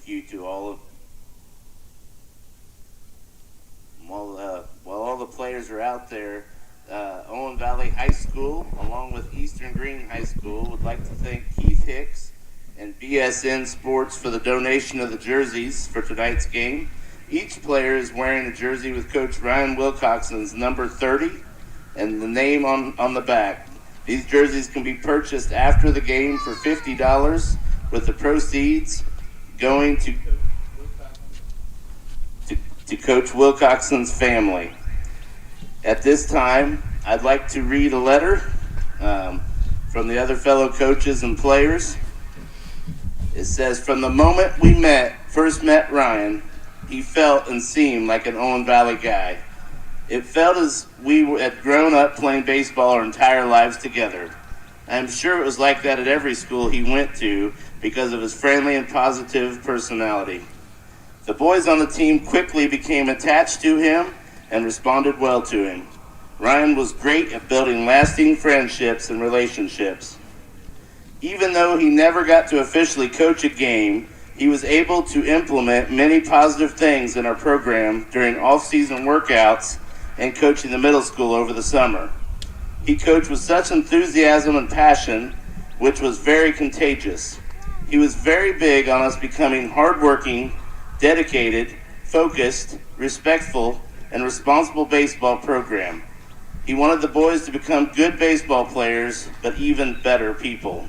thank you to while all the players are out there. Owen Valley High School, along with Eastern Greene High School, would like to thank Keith Hicks and BSN Sports for the donation of the jerseys for tonight's game. Each player is wearing a jersey with Coach Ryan Wilcoxon's number 30 and the name on the back. These jerseys can be purchased after the game for $50, with the proceeds going to Coach Wilcoxon's family. At this time, I'd like to read a letter from the other fellow coaches and players. It says, from the moment we first met Ryan, he felt and seemed like an Owen Valley guy. It felt as we had grown up playing baseball our entire lives together. I am sure it was like that at every school he went to because of his friendly and positive personality. The boys on the team quickly became attached to him and responded well to him. Ryan was great at building lasting friendships and relationships. Even though he never got to officially coach a game, he was able to implement many positive things in our program during off-season workouts and coaching the middle school over the summer. He coached with such enthusiasm and passion, which was very contagious. He was very big on us becoming hardworking, dedicated, focused, respectful, and responsible baseball program. He wanted the boys to become good baseball players, but even better people.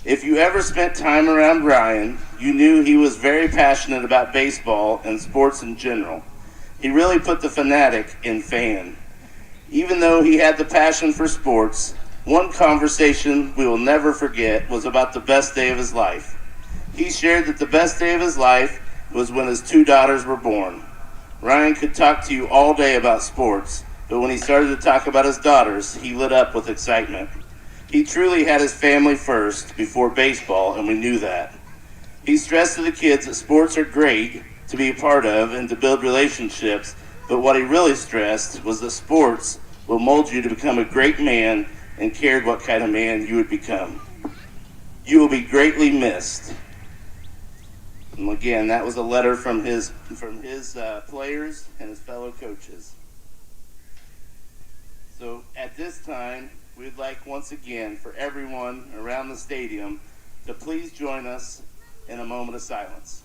If you ever spent time around Ryan, you knew he was very passionate about baseball and sports in general. He really put the fanatic in fan. Even though he had the passion for sports, one conversation we will never forget was about the best day of his life. He shared that the best day of his life was when his two daughters were born. Ryan could talk to you all day about sports, but when he started to talk about his daughters, he lit up with excitement. He truly had his family first before baseball, and we knew that. He stressed to the kids that sports are great to be a part of and to build relationships, but what he really stressed was that sports will mold you to become a great man and cared what kind of man you would become. You will be greatly missed. And again, that was a letter from his players and his fellow coaches. So at this time, we'd like once again for everyone around the stadium to please join us in a moment of silence.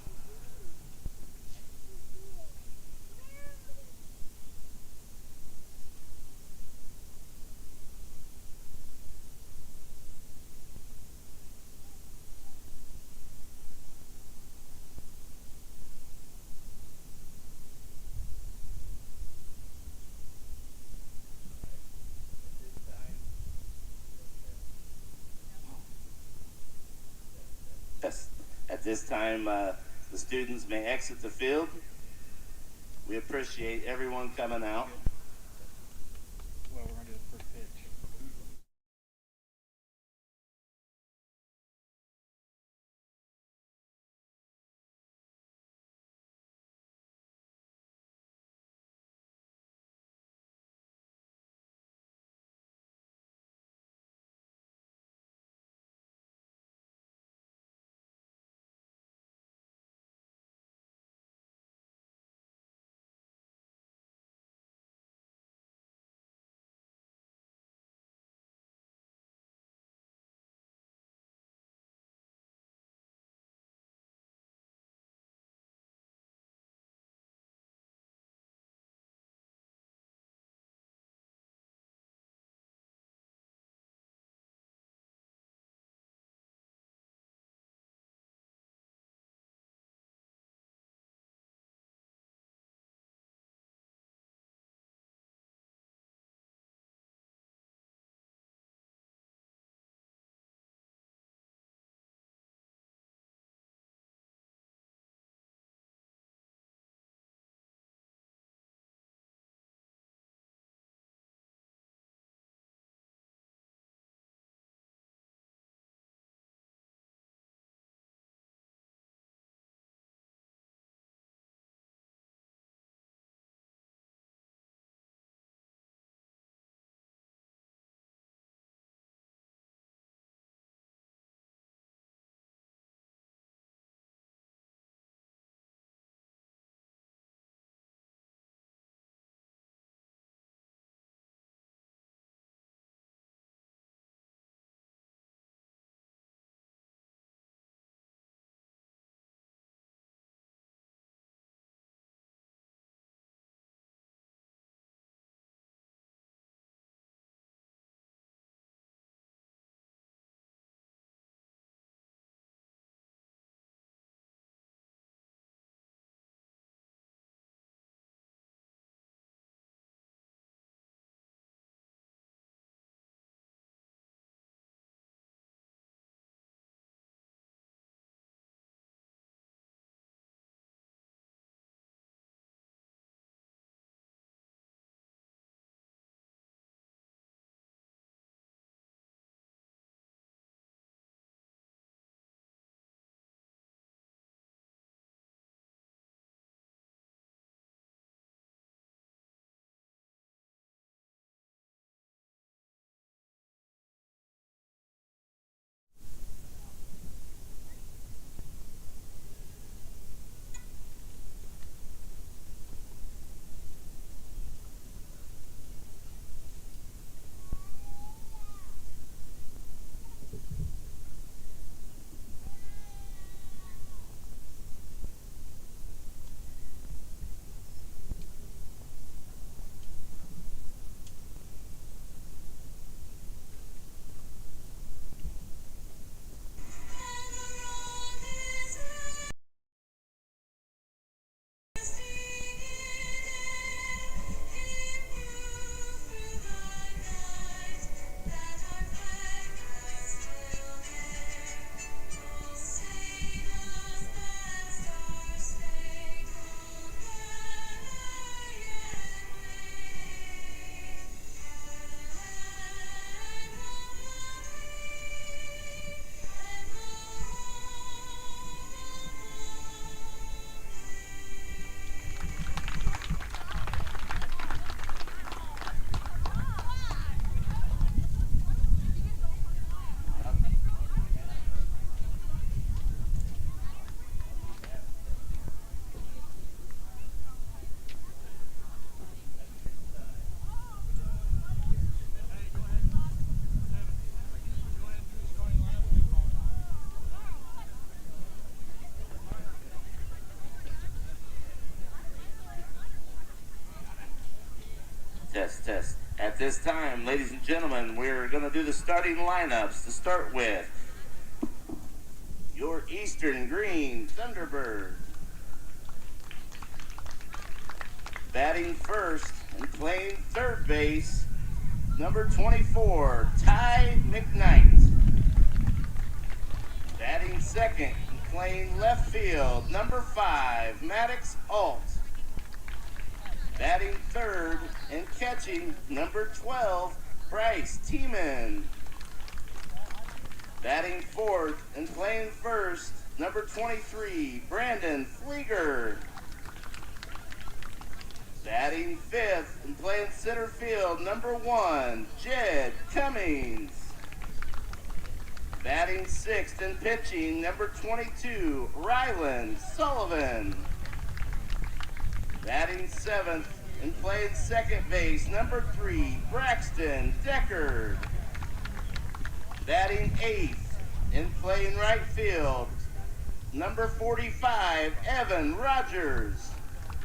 Yes. At this time, the students may exit the field. We appreciate everyone coming out. Well, we're going to do the first pitch. Test, test. At this time, ladies and gentlemen, we're going to do the starting lineups to start with. Your Eastern Greene Thunderbird. Batting first and playing third base, number 24, Ty McKnight. Batting second and playing left field, number 5, Maddox Alt. Batting third and catching, number 12, Bryce Tiemann. Batting fourth and playing first, number 23, Brandon Flieger. Batting fifth and playing center field, number 1, Jed Cummings. Batting sixth and pitching, number 22, Ryland Sullivan. Batting seventh and playing second base, number 3, Braxton Deckard. Batting eighth and playing right field, number 45, Evan Rogers.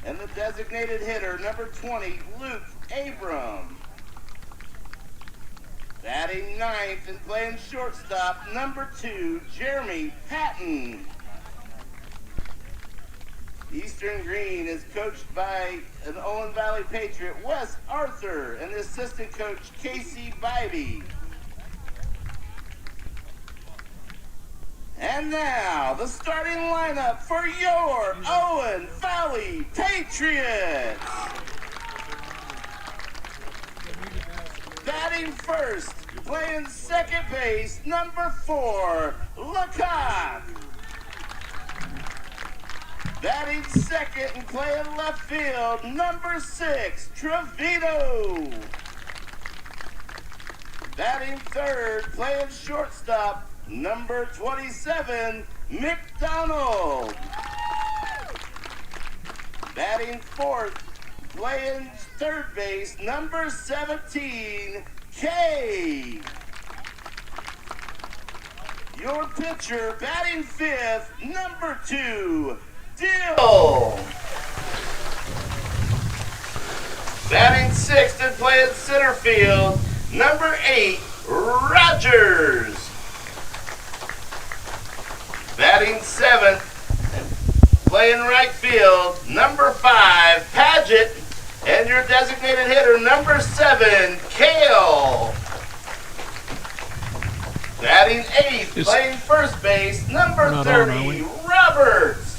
And the designated hitter, number 20, Luke Abram. Batting ninth and playing shortstop, number 2, Jeremy Patton. Eastern Greene is coached by an Owen Valley Patriot, Wes Arthur, and the assistant coach, Casey Bybee. And now, the starting lineup for your Owen Valley Patriots. Batting first, playing second base, number 4, Lecoq. Batting second and playing left field, number 6, Trevino. Batting third, playing shortstop, number 27, McDonald. Batting fourth, playing third base, number 17, Kay. Your pitcher, batting fifth, number 2, Dill. Batting sixth and playing center field, number 8, Rogers. Batting seventh and playing right field, number 5, Paget. And your designated hitter, number 7, Kale. Batting eighth, playing first base, number 30, Roberts.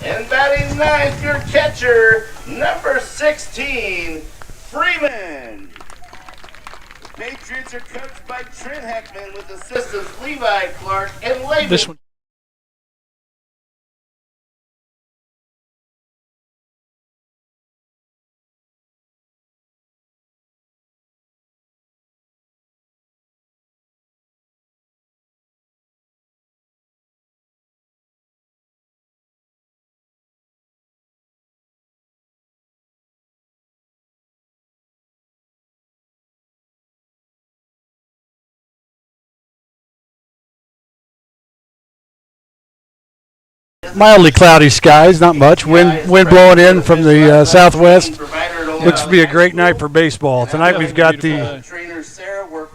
And batting ninth, your catcher, number 16, Freeman. The Patriots are coached by Trent Heckman with assistants Levi Clark and Laban. This one. Mildly cloudy skies, not much. Wind blowing in from the southwest. Looks to be a great night for baseball. Tonight we've got the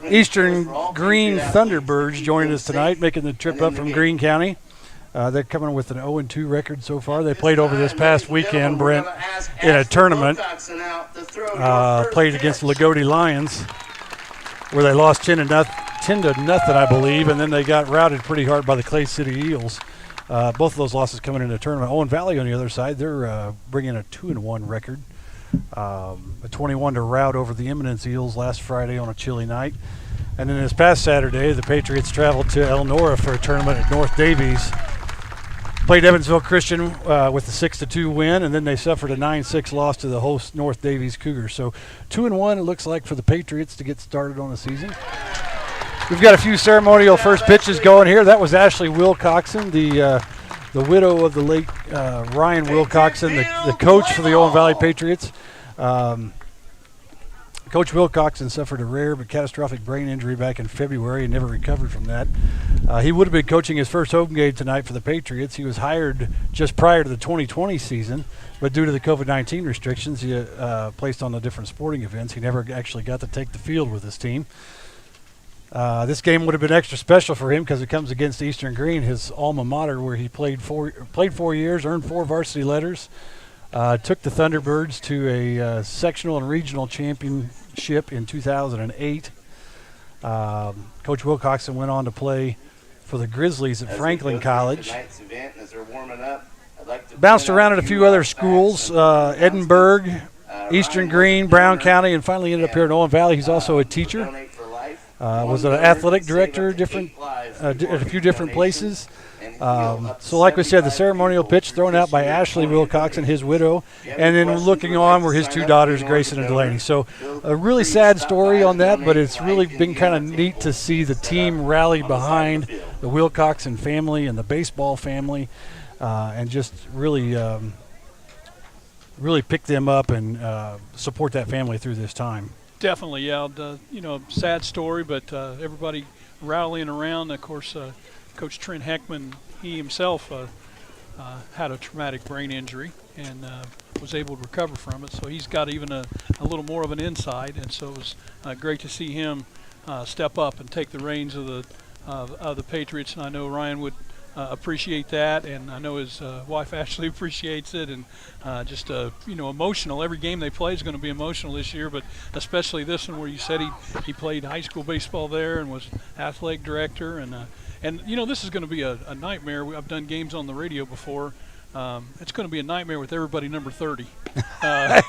Eastern Greene Thunderbirds joining us tonight, making the trip up from Greene County. They're coming with an 0-2 record so far. They played over this past weekend, Brent, in a tournament. Played against Lagodi Lions, where they lost 10 to nothing, I believe, and then they got routed pretty hard by the Clay City Eels. Both of those losses coming in the tournament. Owen Valley on the other side, they're bringing a 2-1 record. A 21 to rout over the Eminence Eels last Friday on a chilly night. And then this past Saturday, the Patriots traveled to Elnora for a tournament at North Davies. Played Evansville Christian with a 6-2 win, and then they suffered a 9-6 loss to the host North Davies Cougars. So 2-1 it looks like for the Patriots to get started on the season. We've got a few ceremonial first pitches going here. That was Ashley Wilcoxon, the widow of the late Ryan Wilcoxon, the coach for the Owen Valley Patriots. Coach Wilcoxon suffered a rare but catastrophic brain injury back in February and never recovered from that. He would have been coaching his first home game tonight for the Patriots. He was hired just prior to the 2020 season, but due to the COVID-19 restrictions, he placed on the different sporting events. He never actually got to take the field with his team. This game would have been extra special for him because it comes against Eastern Greene, his alma mater, where he played 4 years, earned 4 varsity letters, took the Thunderbirds to a sectional and regional championship in 2008. Coach Wilcoxon went on to play for the Grizzlies at Franklin College. Bounced around at a few other schools, Edinburgh, Eastern Greene, Brown County, and finally ended up here in Owen Valley. He's also a teacher. Was an athletic director at a few different places. So like we said, the ceremonial pitch thrown out by Ashley Wilcoxon, his widow, and then looking on were his 2 daughters, Grayson and Delaney. So a really sad story on that, but it's really been kind of neat to see the team rally behind the Wilcoxon family and the baseball family, and just really pick them up and support that family through this time. Definitely, yeah. Sad story, but everybody rallying around. Of course, Coach Trent Heckman, he himself had a traumatic brain injury and was able to recover from it. So he's got even a little more of an insight, and so it was great to see him step up and take the reins of the Patriots. And I know Ryan would appreciate that, and I know his wife Ashley appreciates it, and just emotional. Every game they play is going to be emotional this year, but especially this one where you said he played high school baseball there and was athletic director, and this is going to be a nightmare. I've done games on the radio before. It's going to be a nightmare with everybody number 30. Yeah,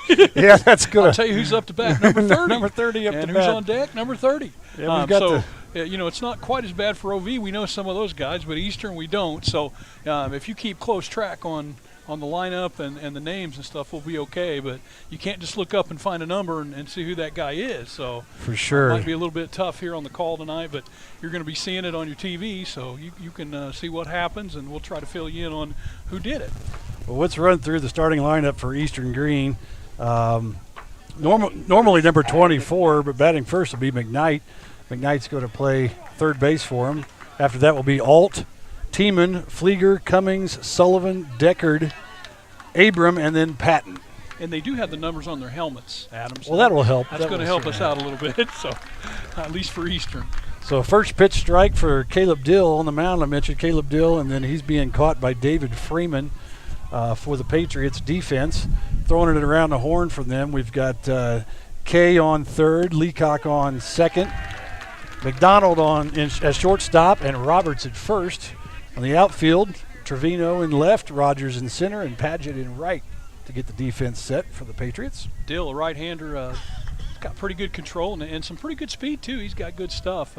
that's good. I'll tell you who's up to bat, number 30. Number 30 up and to who's bat. on deck, number 30. Yeah, we've got it's not quite as bad for OV. We know some of those guys, but Eastern we don't. So if you keep close track on the lineup and the names and stuff, we'll be okay. But you can't just look up and find a number and see who that guy is. So for sure, it might be a little bit tough here on the call tonight, but you're going to be seeing it on your TV, so you can see what happens, and we'll try to fill you in on who did it. Well, let's run through the starting lineup for Eastern Greene. Normally number 24, but batting first will be McKnight. McKnight's going to play third base for him. After that will be Alt, Tiemann, Flieger, Cummings, Sullivan, Deckard, Abram, and then Patton. And they do have the numbers on their helmets, Adam. So well, that will help. That's going to help us out a little bit, so at least for Eastern. So first pitch strike for Caleb Dill on the mound. I mentioned Caleb Dill, and then he's being caught by David Freeman for the Patriots defense. Throwing it around the horn for them, we've got Kay on third, Leacock on second, McDonald as shortstop, and Roberts at first. On the outfield, Trevino in left, Rogers in center, and Padgett in right to get the defense set for the Patriots. Dill, a right-hander, got pretty good control and some pretty good speed, too. He's got good stuff.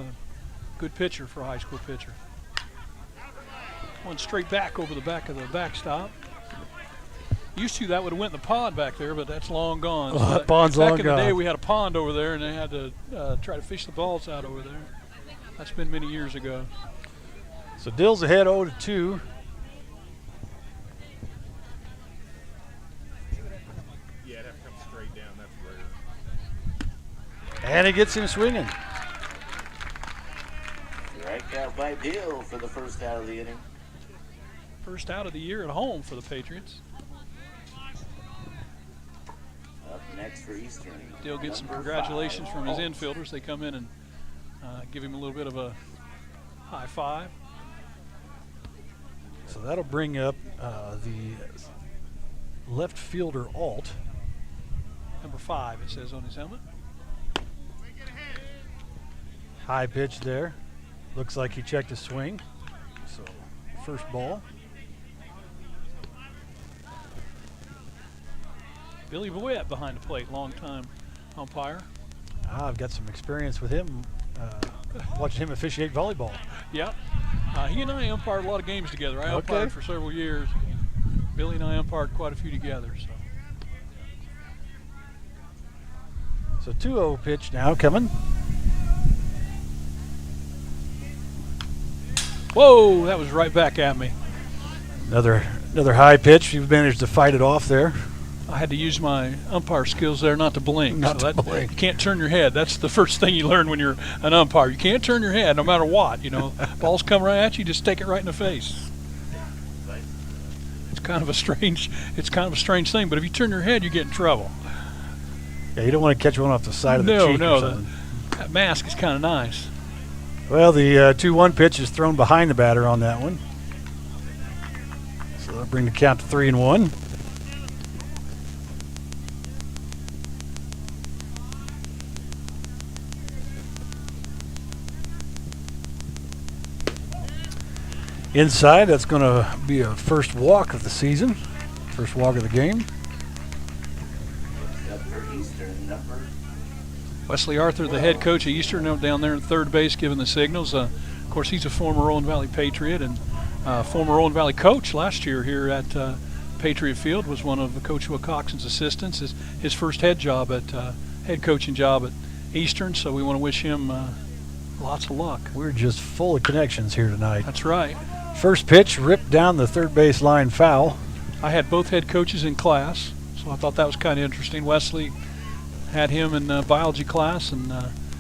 Good pitcher for a high school pitcher. One straight back over the back of the backstop. Used to that would have went in the pond back there, but that's long gone. Oh, that pond's long gone. Back in the day, we had a pond over there, and they had to try to fish the balls out over there. That's been many years ago. So Dill's ahead 0-2. Yeah, that comes straight down. That's rare. And he gets him swinging. Strikeout by Dill for the first out of the inning. First out of the year at home for the Patriots. Up next for Eastern. Dill gets some congratulations from his infielders. They come in and give him a little bit of a high five. So that'll bring up the left fielder Alt. Number 5, it says on his helmet. High pitch there. Looks like he checked his swing. So first ball. Billy Boyette behind the plate, long-time umpire. I've got some experience with him, watching him officiate volleyball. Yeah. He and I umpired a lot of games together. I umpired for several years. Billy and I umpired quite a few together. So 2-0 pitch now coming. Whoa, that was right back at me. Another high pitch. He managed to fight it off there. I had to use my umpire skills there not to blink. Not to blink. You can't turn your head. That's the first thing you learn when you're an umpire. You can't turn your head no matter what. You know, ball's coming right at you, just take it right in the face. It's kind of a strange thing. But if you turn your head, you get in trouble. Yeah, you don't want to catch one off the side of the cheek or something. That mask is kind of nice. Well, the 2-1 pitch is thrown behind the batter on that one. So that'll bring the count to 3-1. Inside, that's going to be a first walk of the season, first walk of the game. Wesley Arthur, the head coach of Eastern, down there in third base giving the signals. Of course, he's a former Owen Valley Patriot and former Owen Valley coach last year here at Patriot Field, was one of Coach Wilcoxon's assistants. His first head coaching job at Eastern, so we want to wish him lots of luck. We're just full of connections here tonight. That's right. First pitch ripped down the third base line, foul. I had both head coaches in class, so I thought that was kind of interesting. Wesley had him in biology class, and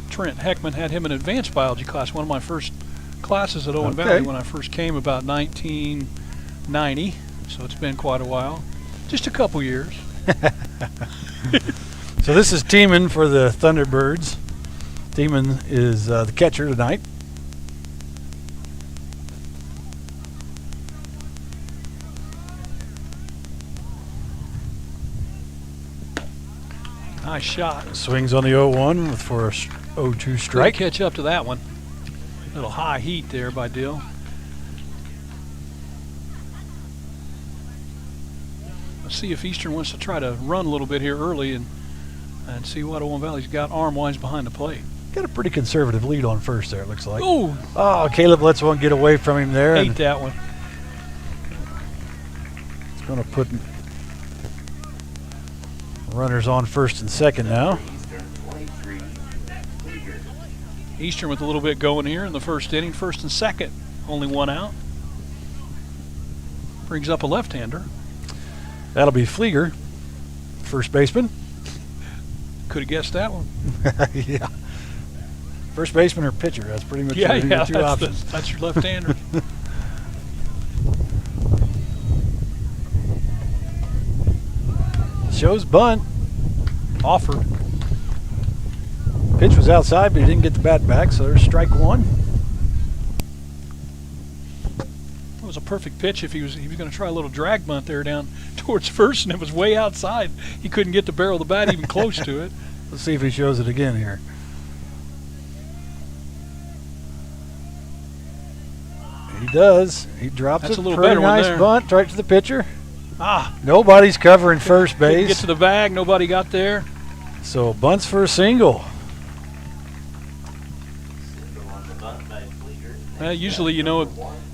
Trent Heckman had him in advanced biology class, one of my first classes at Owen Valley when I first came about 1990, so it's been quite a while. Just a couple years. So this is Tiemann for the Thunderbirds. Tiemann is the catcher tonight. Nice shot. Swings on the 0-1 for a 0-2 strike. Good catch up to that one. Little high heat there by Dill. Let's see if Eastern wants to try to run a little bit here early and see what Owen Valley's got arm-wise behind the plate. Got a pretty conservative lead on first there, it looks like. Ooh. Oh, Caleb lets one get away from him there. Hate that one. It's going to put runners on first and second now. Eastern with a little bit going here in the first inning. First and second, only one out. Brings up a left-hander. That'll be Flieger, first baseman. Could have guessed that one. Yeah. First baseman or pitcher, that's pretty much your two options. That's your left-hander. Shows bunt. Offered. Pitch was outside, but he didn't get the bat back, so there's strike one. It was a perfect pitch if he was going to try a little drag bunt there down towards first, and it was way outside. He couldn't get the barrel of the bat even close to it. Let's see if he shows it again here. He does. He drops That's it. a little Pretty better one nice there. bunt right to the pitcher. Ah, Nobody's covering first couldn't base. get to the bag. Nobody got there. So bunts for a single. Usually, you know,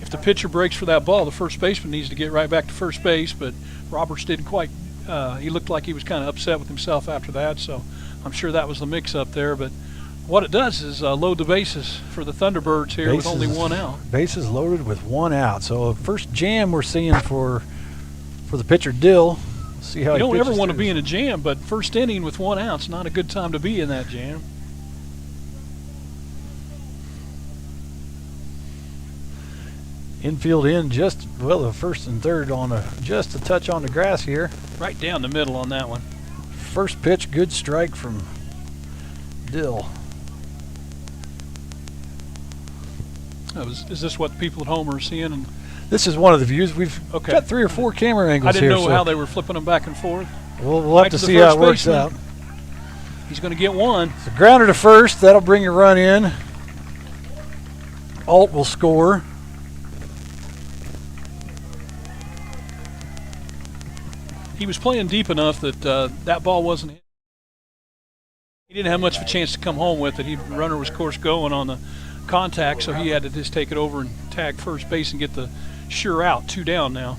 if the pitcher breaks for that ball, the first baseman needs to get right back to first base, but Roberts didn't quite. He looked like he was kind of upset with himself after that, so I'm sure that was the mix-up there. But what it does is load the bases for the Thunderbirds here with only one out. Bases loaded with one out. So first jam we're seeing for the pitcher Dill. See how You don't he ever pitches want to through. be in a jam, but first inning with one out's not a good time to be in that jam. Infield in just, well, the first and third on just a touch on the grass here. Right down the middle on that one. First pitch, good strike from Dill. Is this what the people at home are seeing? And This is one of the views. We've Okay. got 3 or 4 camera angles I didn't here. know so how they were flipping them back and forth. we'll have Right to to the see how it first works baseman. out. He's going to get one. So grounder to first. That'll bring a run in. Alt will score. He was playing deep enough that that ball wasn't hit. He didn't have much of a chance to come home with it. The runner was, of course, going on the contact, so he had to just take it over and tag first base and get the sure out. 2 down now.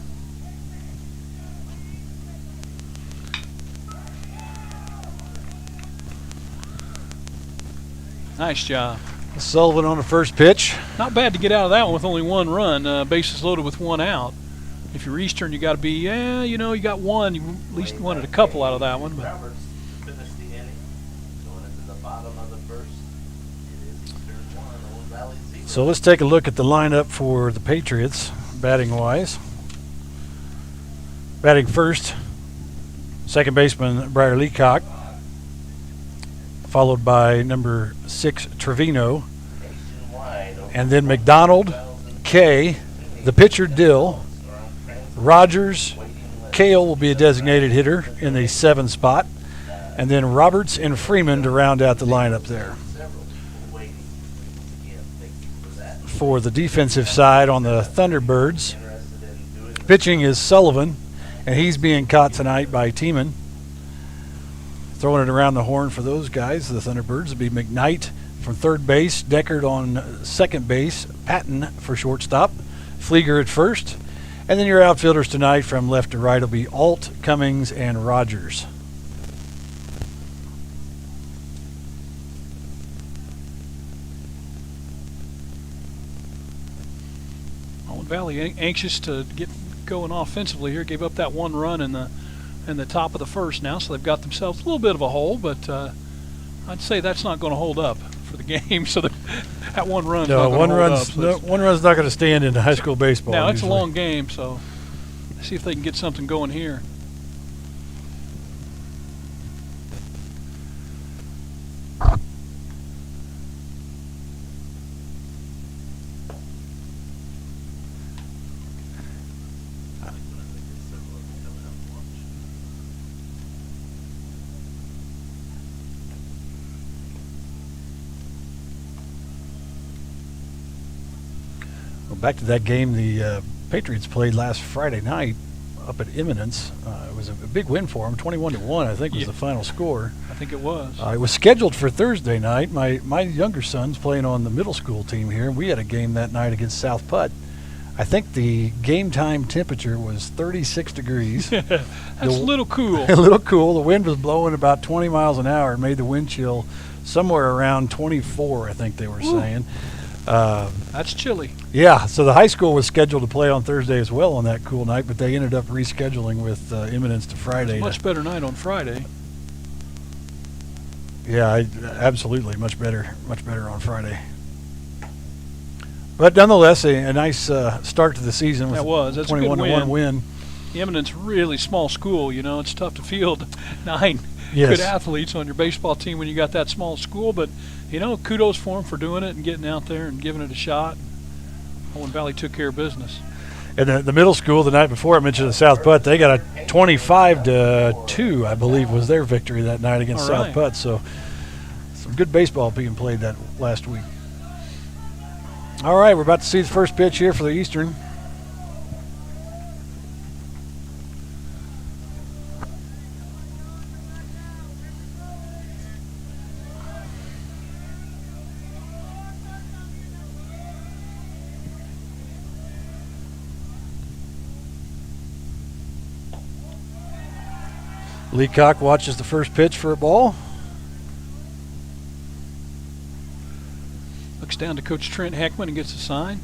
Nice job. Sullivan on the first pitch. Not bad to get out of that one with only one run. Bases loaded with one out. if you're Eastern, you got to be, you got one. You at least wanted a couple out of that one. But Roberts finished the inning. Going into the bottom of the first. It is Eastern 1, Owen Valley 0. So let's take a look at the lineup for the Patriots, batting-wise. Batting first, second baseman Briar Leacock, followed by number 6 Trevino, and then McDonald, Kay, the pitcher Dill, Rogers, Kale will be a designated hitter in the 7 spot, and then Roberts and Freeman to round out the lineup there. For the defensive side on the Thunderbirds, pitching is Sullivan, and he's being caught tonight by Tiemann. Throwing it around the horn for those guys, the Thunderbirds, would be McKnight from third base, Deckard on second base, Patton for shortstop, Flieger at first, and then your outfielders tonight from left to right will be Alt, Cummings, and Rogers. Owen Valley anxious to get going offensively here. Gave up that one run in the top of the first now, so they've got themselves a little bit of a hole, but I'd say that's not going to hold up for the game. So that one run. No, one run's not going to stand in high school baseball. Now it's a long game, so let's see if they can get something going here. Back to that game the Patriots played last Friday night up at Eminence. It was a big win for them, 21-1, I think was the final score. I think it was. It was scheduled for Thursday night. My younger son's playing on the middle school team here. We had a game that night against South Putt. I think the game time temperature was 36 degrees. That's a little cool. A little cool. The wind was blowing about 20 miles an hour and made the wind chill somewhere around 24, I think they were saying. That's chilly. Yeah, so the high school was scheduled to play on Thursday as well on that cool night, but they ended up rescheduling with Eminence to Friday. Much better night on Friday. Yeah, absolutely, much better on Friday. But nonetheless, a nice start to the season with That's 21-1 win. Eminence really small school. It's tough to field 9 Yes. good athletes on your baseball team when you got that small school, but kudos for them for doing it and getting out there and giving it a shot. Owen Valley took care of business. And the middle school the night before, I mentioned the South Putt, they got a 25-2, I believe, was their victory that night against South Putt. So some good baseball being played that last week. All right, we're about to see the first pitch here for the Eastern. Leacock watches the first pitch for a ball. Looks down to Coach Trent Heckman and gets a sign.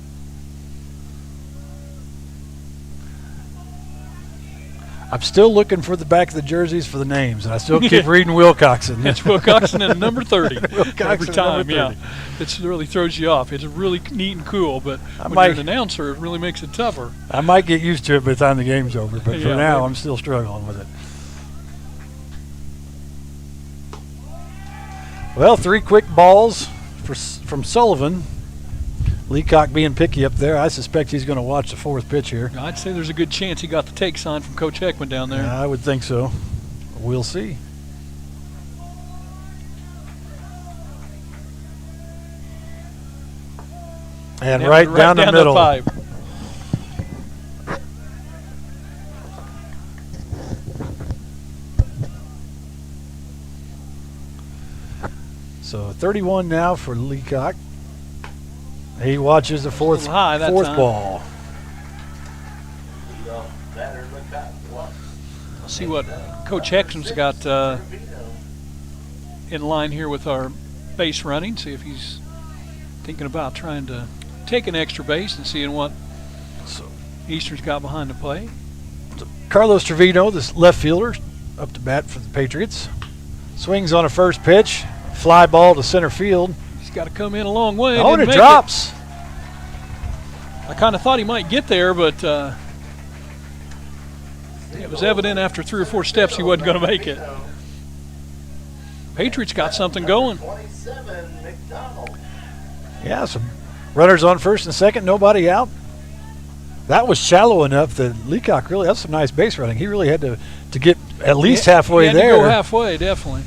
I'm still looking for the back of the jerseys for the names, and I still keep reading Wilcoxon. It's Wilcoxon and number 30 Wilcoxon every time. Number 30. Yeah, it really throws you off. It's really neat and cool, but when you're an announcer, it really makes it tougher. I might get used to it by the time the game's over, but for now, maybe. I'm still struggling with it. Well, 3 quick balls from Sullivan. Leacock being picky up there. I suspect he's going to watch the fourth pitch here. I'd say there's a good chance he got the take sign from Coach Heckman down there. I would think so. We'll see. And right down the middle. pipe. So 31 now for Leacock. He watches the fourth ball. Let's see what Coach Heckman's got in line here with our base running. See if he's thinking about trying to take an extra base and seeing what Eastern's got behind the plate. Carlos Trevino, this left fielder, up to bat for the Patriots. Swings on a first pitch. Fly ball to center field. He's got to come in a long way. Oh, and Didn't it make drops. I kind of thought he might get there, but it was evident after 3 or 4 steps he wasn't going to make it. Patriots got something going. 27, McDonald. Yeah, some runners on first and second, nobody out. That was shallow enough that Leacock really, that's some nice base running. He really had to get at least halfway he had there. To go halfway, definitely.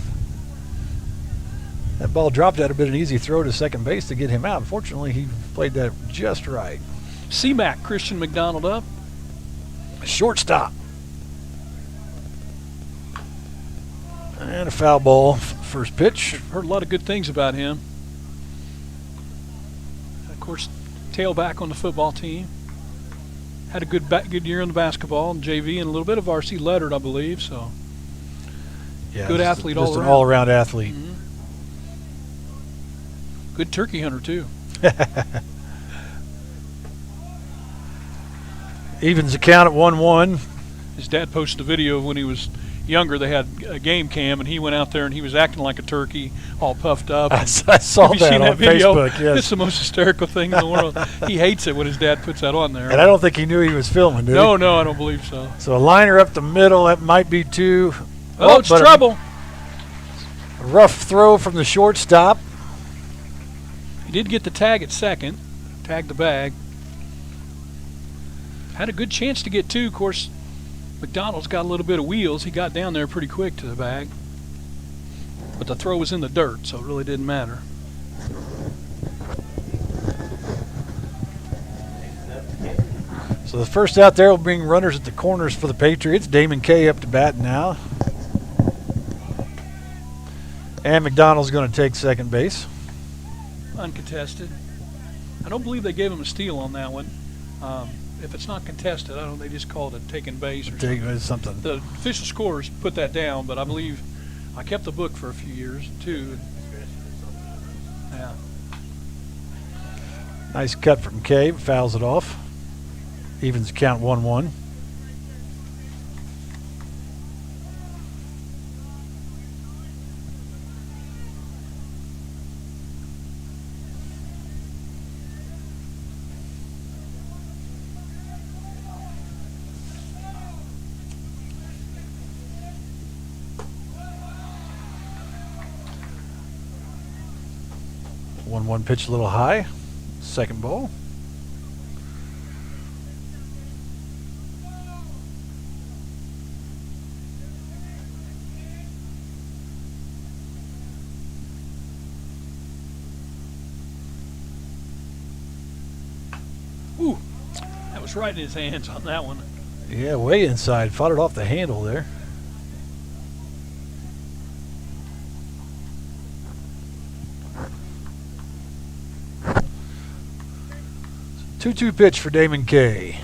That ball dropped out, a bit an easy throw to second base to get him out. Unfortunately, he played that just right. C-Mac, Christian McDonald up. Shortstop. And a foul ball, first pitch. Heard a lot of good things about him. Of course, tailback on the football team. Had a good year in the basketball and JV and a little bit of varsity lettered, I believe. So Yeah, good athlete all just around. an all-around athlete. Mm-hmm. Good turkey hunter too. Evens the count at 1-1. His dad posted a video of when he was younger. They had a game cam, and he went out there and he was acting like a turkey, all puffed up. I saw Have you that seen on that video? Facebook. Yes. It's the most hysterical thing in the world. He hates it when his dad puts that on there. And I don't think he knew he was filming, did he? No, I don't believe so. So a liner up the middle, that might be two. Oh, it's but trouble. A rough throw from the shortstop. He did get the tag at second, tagged the bag. Had a good chance to get 2. Of course, McDonald's got a little bit of wheels. He got down there pretty quick to the bag. But the throw was in the dirt, so it really didn't matter. So the first out there will bring runners at the corners for the Patriots. Damon Kay up to bat now. And McDonald's going to take second base. Uncontested. I don't believe they gave him a steal on that one. If it's not contested, they just call it a taken base or something. Something. The official scorers put that down, but I believe I kept the book for a few years too. Yeah. Nice cut from Kay, fouls it off. Evens count 1-1. One pitch a little high. Second ball. Ooh, that was right in his hands on that one. Yeah, way inside. Fought it off the handle there. 2-2 pitch for Damon Kay.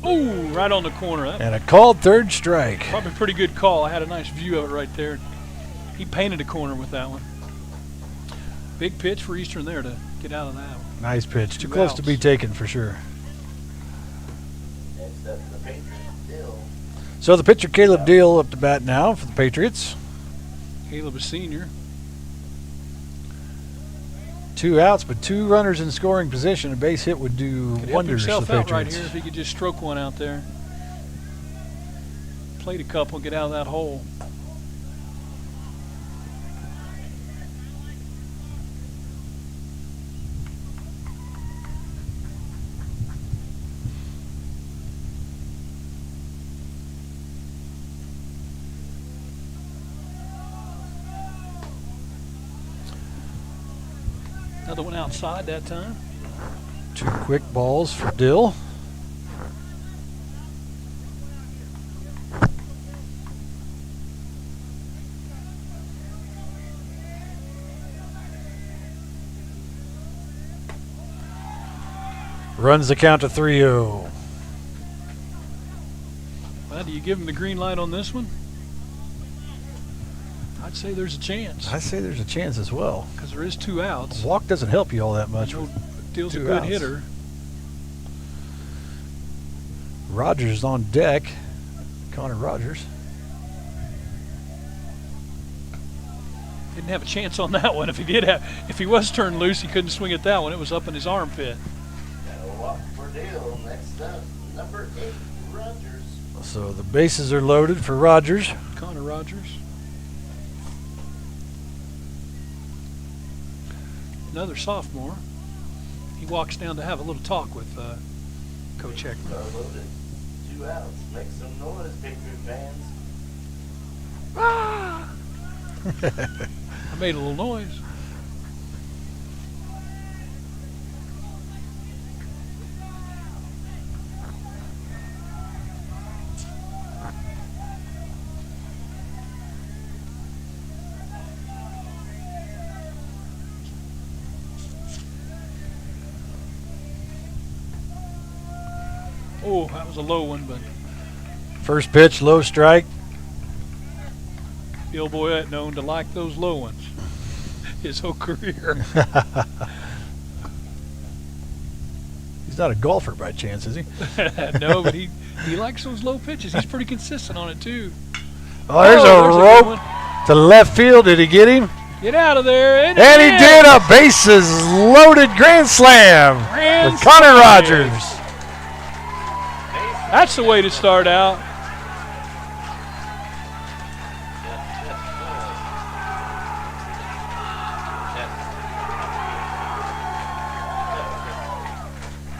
Ooh, right on the corner. That And a called third strike. probably a pretty good call. I had a nice view of it right there. He painted a corner with that one. Big pitch for Eastern there to get out of that one. Nice pitch. Too Two close to outs. be taken for sure. So the pitcher Caleb Deal up to bat now for the Patriots. Caleb, a senior. 2 outs, but 2 runners in scoring position. A base hit would do Could help wonders for himself the out right Patriots. here if he could just stroke one out there. Played a couple, get out of that hole. Another one outside that time. 2 quick balls for Dill. Runs the count to 3-0. Well, do you give him the green light on this one? I'd say there's a chance. I say there's a chance as well. Because there is 2 outs. Walk doesn't help you all that much. Deal's a 2 good outs. hitter. Rogers is on deck. Connor Rogers. Didn't have a chance on that one. If he was turned loose, he couldn't swing at that one. It was up in his armpit. Got a walk for Dale. Next up, number 8, Rogers. So the bases are loaded for Rogers. Connor Rogers. Another sophomore. He walks down to have a little talk with Coach Heckman. Loaded. 2 outs. Make some noise, Patriot fans. Ah! I made a little noise. Oh, that was a low one, but First pitch, low strike. Bill Boyette known to like those low ones his whole career. He's not a golfer by chance, is he? No, but he likes those low pitches. He's pretty consistent on it, too. Oh, there's a a good rope to left field. Did he get him? Get out of there. And he did a bases loaded grand slam with Connor Rogers. That's the way to start out.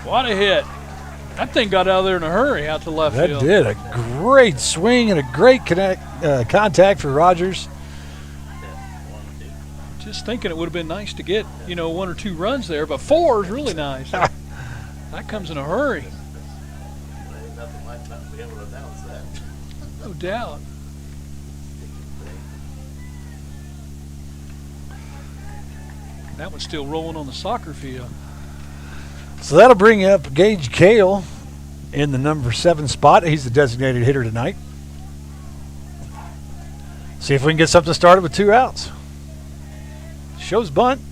What a hit. That thing got out of there in a hurry out to left That field. did a great swing and a great contact for Rogers. Just thinking it would have been nice to get, 1 or 2 runs there, but 4 is really nice. That comes in a hurry. Nothing like not to be able to announce that. No doubt. That one's still rolling on the soccer field. So that'll bring up Gage Cale in the number 7 spot. He's the designated hitter tonight. See if we can get something started with 2 outs. Shows bunt.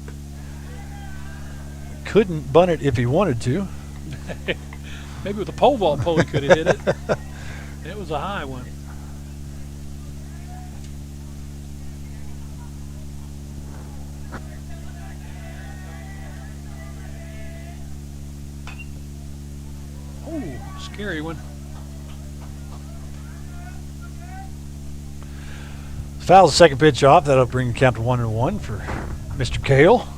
Couldn't bunt it if he wanted to. Maybe with a pole vault pole he could have hit it. It was a high one. Oh, scary one. Fouls the second pitch off. That'll bring the count to 1-1 for Mr. Cale.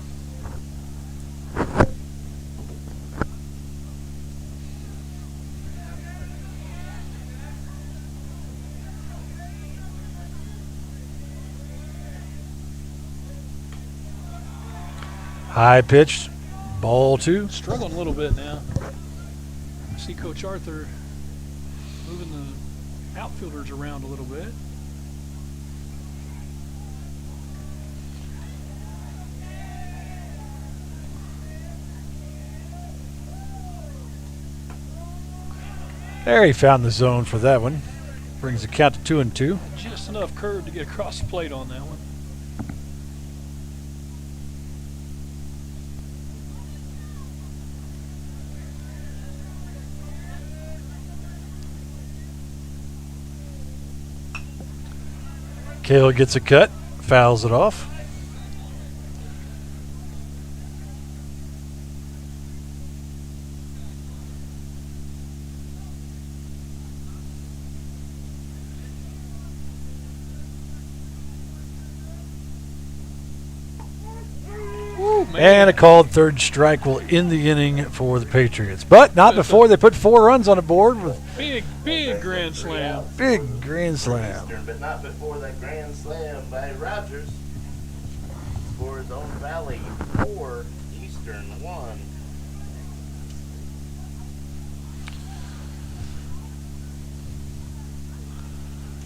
High pitch, ball 2. Struggling a little bit now. I see Coach Arthur moving the outfielders around a little bit. There, he found the zone for that one. Brings the count to 2-2. Just enough curve to get across the plate on that one. Cale gets a cut, fouls it off. Woo, man. And a called third strike will end the inning for the Patriots. But not before they put 4 runs on the board with Big grand slam. big grand slam. Eastern, but not before that grand slam by Rogers. Scores Owen Valley 4, Eastern 1.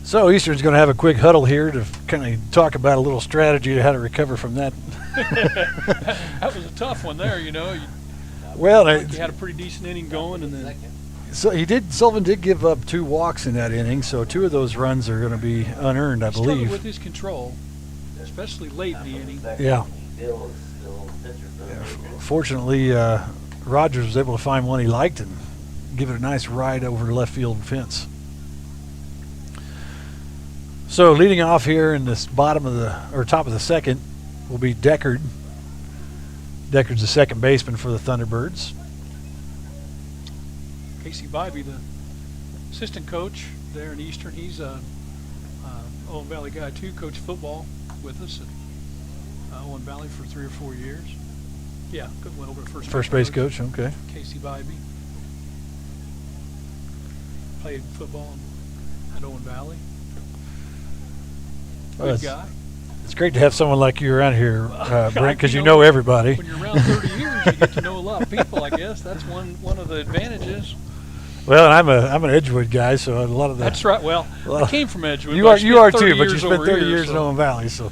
So Eastern's going to have a quick huddle here to kind of talk about a little strategy to how to recover from that. That was a tough one there, Well, You had a pretty decent inning going, and then So Sullivan did give up 2 walks in that inning, so 2 of those runs are going to be unearned, I He struggled believe. with his control, especially late in the inning. Yeah. Fortunately, Rogers was able to find one he liked and give it a nice ride over the left field fence. So leading off here in this top of the second will be Deckard. Deckard's the second baseman for the Thunderbirds. Casey Bybee, the assistant coach there in Eastern, he's a Owen Valley guy too. Coached football with us at Owen Valley for 3 or 4 years. Yeah, went over to first base coach. Okay. Casey Bybee played football at Owen Valley. Good guy. It's great to have someone like you around here, Brent, because you know everybody. When you're around 30 years, you get to know a lot of people. I guess that's one of the advantages. Well, and I'm an Edgewood guy, so a lot of the. That's right. Well, I came from Edgewood. You are too, but you spent 30 years in Owen Valley, so.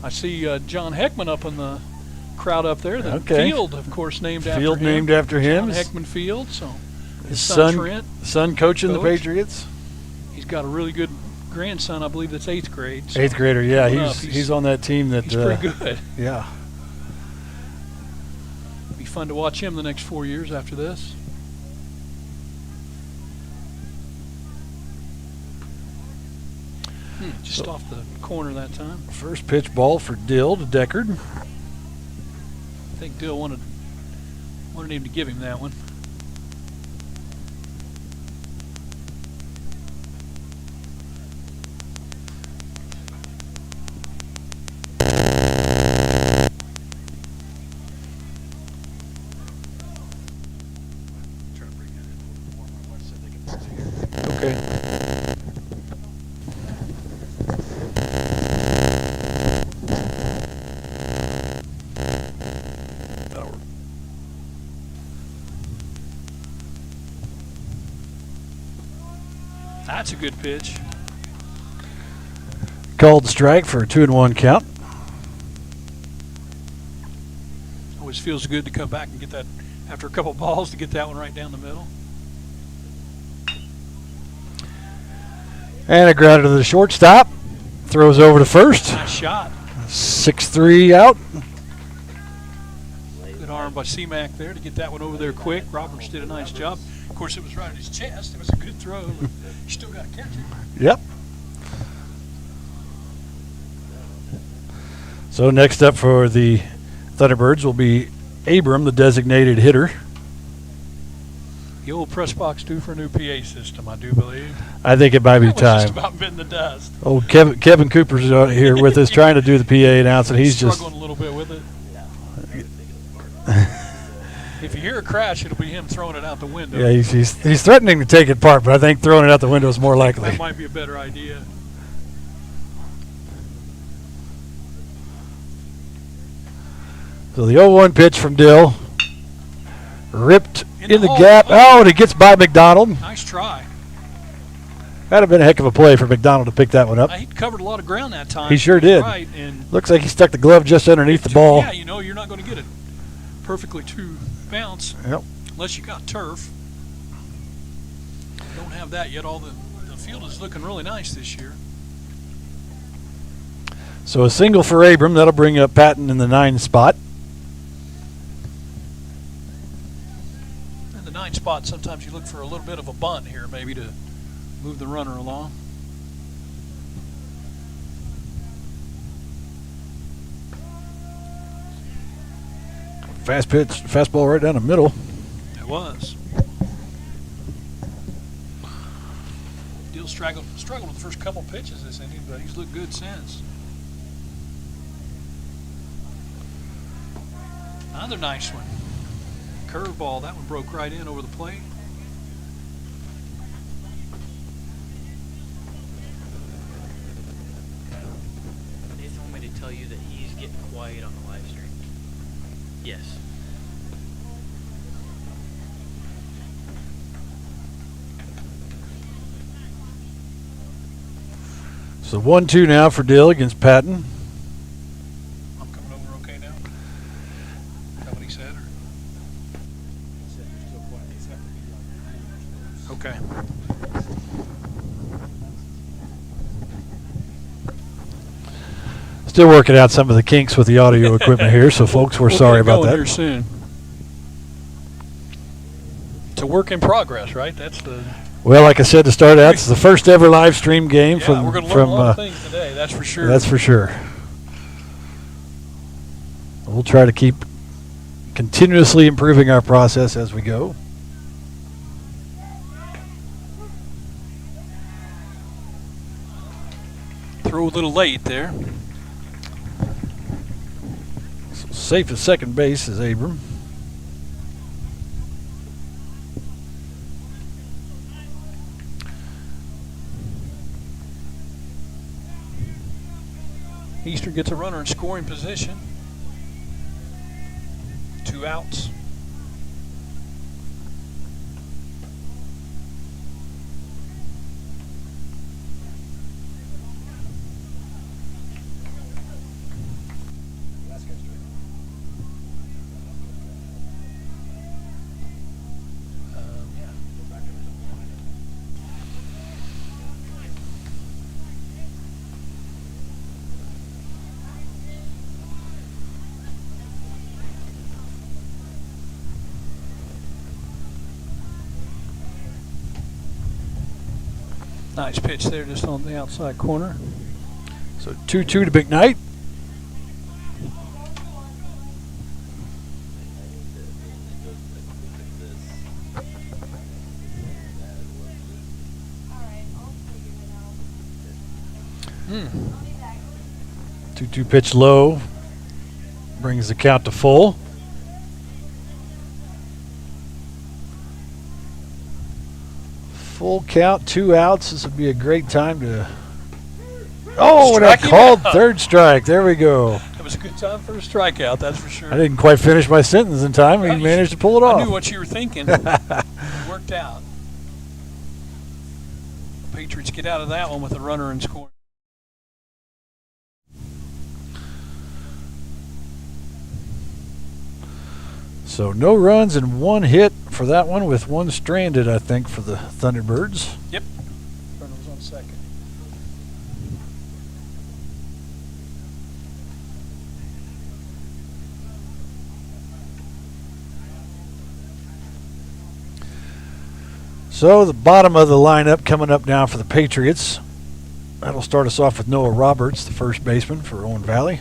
I see John Heckman up in the crowd up there. The Okay. field, of course, named after him. Field named after him. John Heckman Field. So his son Trent, son coaching the Patriots. He's got a really good grandson, I believe, that's 8th grade. So 8th grader, yeah. He's on that team that. He's pretty good. Yeah. Be fun to watch him the next 4 years after this. Just off the corner that time. First pitch ball for Dill to Deckard. I think Dill wanted him to give him that one. Okay. That's a good pitch. Called strike for a 2-1 count. Always feels good to come back and get that after a couple balls to get that one right down the middle. And a grounder to the shortstop. Throws over to first. Nice shot. 6-3 out. Good arm by C-Mac there to get that one over there quick. Roberts did a nice job. Of course, it was right at his chest. It was a good throw, but you still got to catch it. Yep. So next up for the Thunderbirds will be Abram, the designated hitter. The old press box due for a new PA system, I do believe. I think it might be That was just time. about bitten the dust. Oh, Kevin Cooper's out here with us trying to do the PA announcing. He's struggling a little bit with it. If you hear a crash, it'll be him throwing it out the window. Yeah, he's threatening to take it apart, but I think throwing it out the window is more likely. That might be a better idea. So the 0-1 pitch from Dill. Ripped in the hole. gap. Oh, and it gets by McDonald. Nice try. That'd have been a heck of a play for McDonald to pick that one up. He covered a lot of ground that time. He sure did. Right, and Looks like he stuck the glove just underneath the ball. Yeah, you're not going to get it perfectly to bounce unless you got turf. Don't have that yet. All the field is looking really nice this year. So a single for Abram. That'll bring up Patton in the 9 spot. In the 9 spot, sometimes you look for a little bit of a bunt here, maybe to move the runner along. Fast pitch, fastball right down the middle. It was. Dill struggled with the first couple pitches this inning, but he's looked good since. Another nice one. Curveball, that one broke right in over the plate. Nathan want me to tell you that he's getting quiet on the live stream. Yes. So 1-2 now for Dill against Patton. I'm coming over okay now? Is that what he said? Or? Okay. Still working out some of the kinks with the audio equipment here, so folks, we're sorry about that. Here soon. It's a work in progress, right? That's the. Well, like I said to start out, it's the first ever live stream game Yeah, we're going to learn a lot of things today. That's for sure. That's for sure. We'll try to keep continuously improving our process as we go. Throw a little late there. So safe at second base is Abram. Eastern gets a runner in scoring position. 2 outs. Nice pitch there just on the outside corner. So 2-2 to Big Knight. Hmm. 2-2 pitch low. Brings the count to full. Full count, 2 outs. This would be a great time to. Oh, and I called third strike. There we go. It was a good time for a strikeout, that's for sure. I didn't quite finish my sentence in time. He managed to pull it off. I knew what you were thinking. It worked out. Patriots get out of that one with a runner in scoring. So no runs and 1 hit for that one, with 1 stranded, I think, for the Thunderbirds. Yep. Runner was on second. So the bottom of the lineup coming up now for the Patriots. That'll start us off with Noah Roberts, the first baseman for Owen Valley,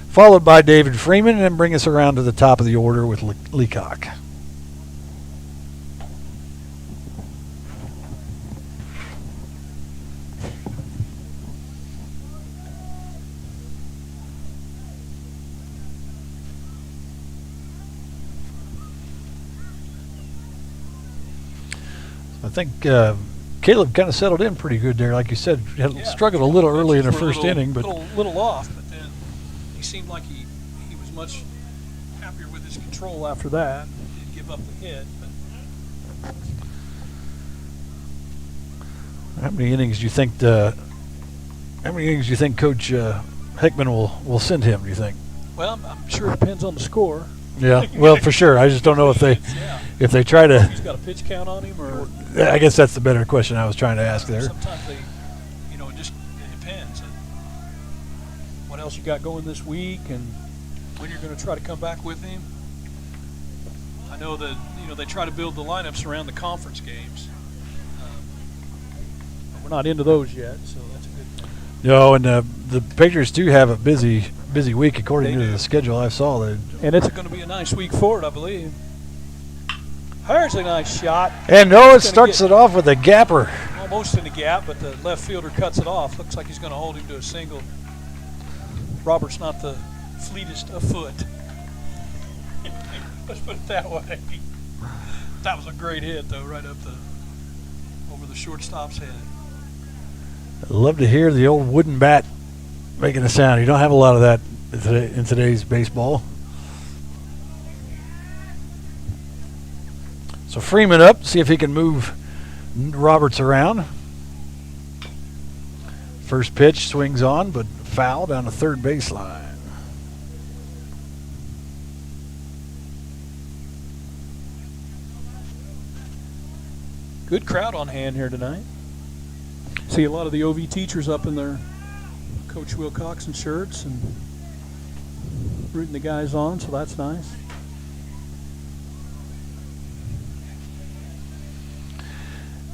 followed by David Freeman, and then bring us around to the top of the order with Leacock. I think Caleb kind of settled in pretty good there, like you said. Struggled a little early in the first inning, but little off. But then he seemed like he was much happier with his control after that. Didn't give up the hit. But how many innings do you think Coach Hickman will send him? Do you think? Well, I'm sure it depends on the score. Yeah, well, for sure. I just don't know if they try to. He's got a pitch count on him, or I guess that's the better question I was trying to ask there. Sometimes it depends. What else you got going this week, and when you're going to try to come back with him. I know that they try to build the lineups around the conference games, but we're not into those yet, so that's a good thing. No, and the Patriots do have a busy week according to the schedule I saw. And it's going to be a nice week for it, I believe. There's a nice shot. And Noah starts it off with a gapper. Almost in the gap, but the left fielder cuts it off. Looks like he's going to hold him to a single. Robert's not the fleetest of foot. Let's put it that way. That was a great hit, though, right up over the shortstop's head. I'd love to hear the old wooden bat making a sound. You don't have a lot of that in today's baseball. So Freeman up, see if he can move Roberts around. First pitch swings on, but foul down the third baseline. Good crowd on hand here tonight. See a lot of the OV teachers up in their Coach Wilcoxon shirts and rooting the guys on, so that's nice.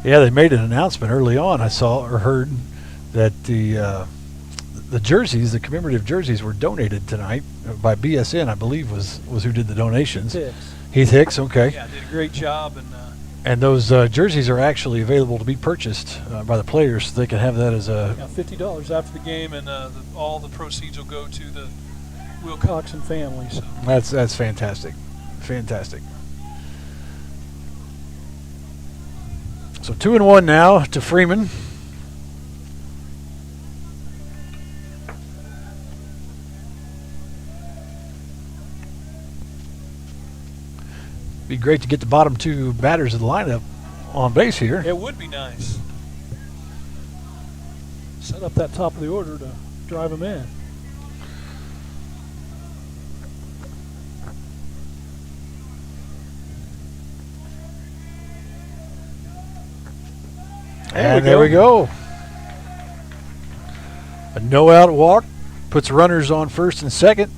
Yeah, they made an announcement early on. I saw or heard that the jerseys, the commemorative jerseys, were donated tonight by BSN. I believe was who did the donations. Heath Hicks. Okay. Yeah, did a great job. And those jerseys are actually available to be purchased by the players, so they can have that as a $50 after the game, and all the proceeds will go to the Wilcoxon family. So that's fantastic, fantastic. So 2-1 now to Freeman. Be great to get the bottom two batters of the lineup on base here. It would be nice. Set up that top of the order to drive them in. And there we go. A no-out walk puts runners on first and second.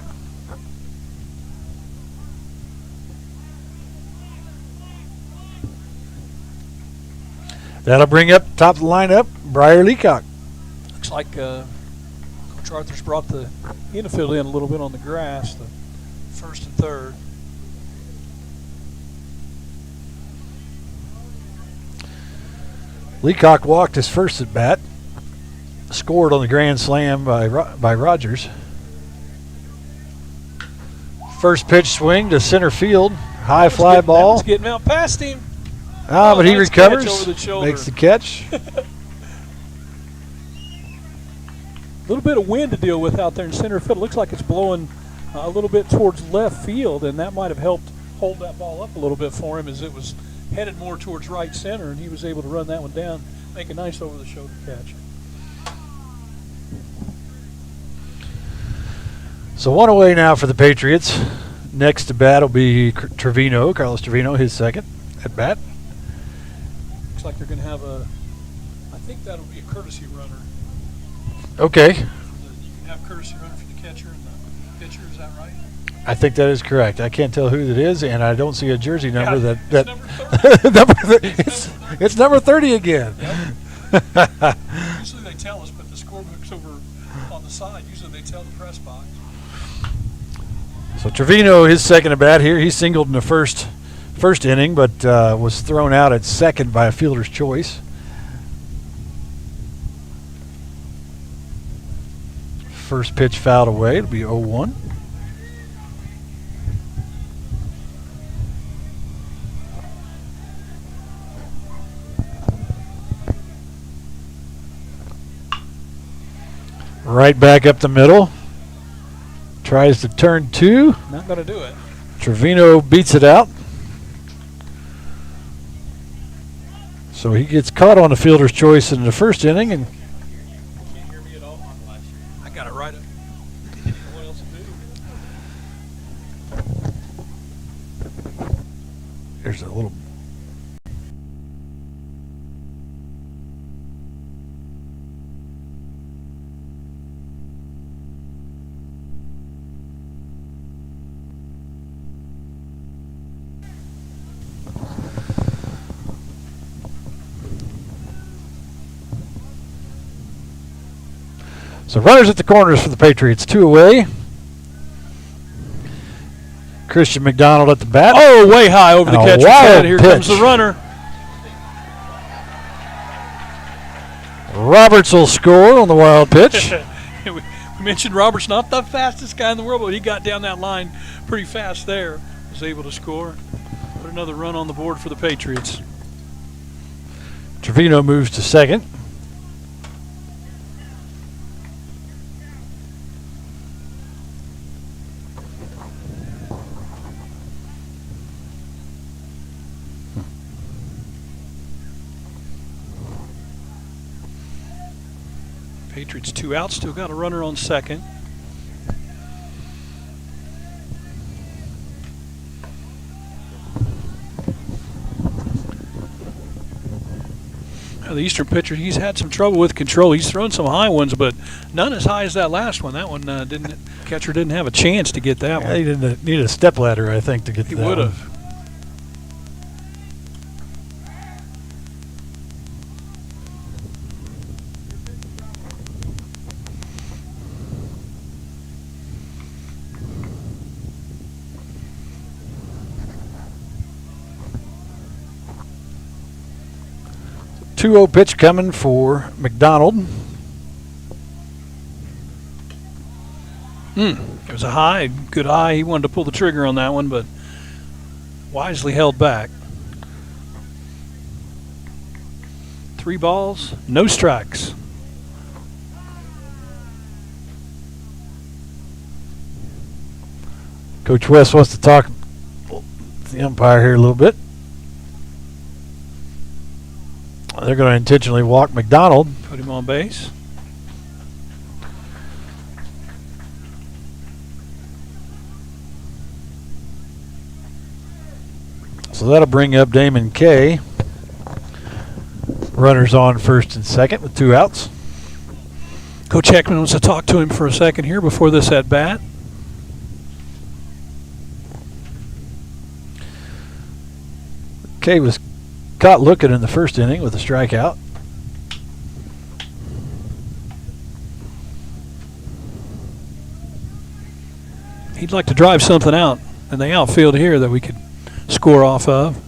That'll bring up top of the lineup, Briar Leacock. Looks like Coach Arthur's brought the infield in a little bit on the grass, the first and third. Leacock walked his first at bat, scored on the grand slam by Rogers. First pitch swing to center field, high fly ball. That was getting out past him. But he nice recovers, catch over the shoulder. makes the catch. A little bit of wind to deal with out there in center field. It looks like it's blowing a little bit towards left field, and that might have helped hold that ball up a little bit for him as it was headed more towards right center, and he was able to run that one down, make a nice over-the-shoulder catch. So one away now for the Patriots. Next to bat will be Carlos Trevino, his second at bat. Looks like they're going to have I think that'll be a courtesy runner. Okay. You can have courtesy runner for the catcher and the pitcher, is that right? I think that is correct. I can't tell who that is, and I don't see a jersey number It's number 30. It's number 30 again. Yep. Usually they tell us, but the scorebook's over on the side. Usually they tell the press box. So Trevino, his second at bat here. He singled in the first inning, but was thrown out at second by a fielder's choice. First pitch fouled away. It'll be 0-1. Right back up the middle. Tries to turn two. Not going to do it. Trevino beats it out. So he gets caught on the fielder's choice in the first inning. And Can't hear me at all. I got it right up. What else to do? there's a little... So runners at the corners for the Patriots, 2 away. Christian McDonald at the bat. Oh, way high over the And a catcher's wild head. Here comes pitch. the runner. Roberts will score on the wild pitch. We mentioned Robert's not the fastest guy in the world, but he got down that line pretty fast there. Was able to score. Put another run on the board for the Patriots. Trevino moves to second. Patriots 2 outs, still got a runner on second. The Eastern pitcher, he's had some trouble with control. He's thrown some high ones, but none as high as that last one. That one catcher didn't have a chance to get that one. He didn't need a step ladder, I think, to get He that would one. have. Two-0 pitch coming for McDonald. It was a high, good high. He wanted to pull the trigger on that one, but wisely held back. 3 balls, no strikes. Coach West wants to talk to the umpire here a little bit. They're going to intentionally walk McDonald. Put him on base. So that'll bring up Damon Kay. Runners on first and second with 2 outs. Coach Heckman wants to talk to him for a second here before this at bat. Kay was caught looking in the first inning with a strikeout. He'd like to drive something out in the outfield here that we could score off of.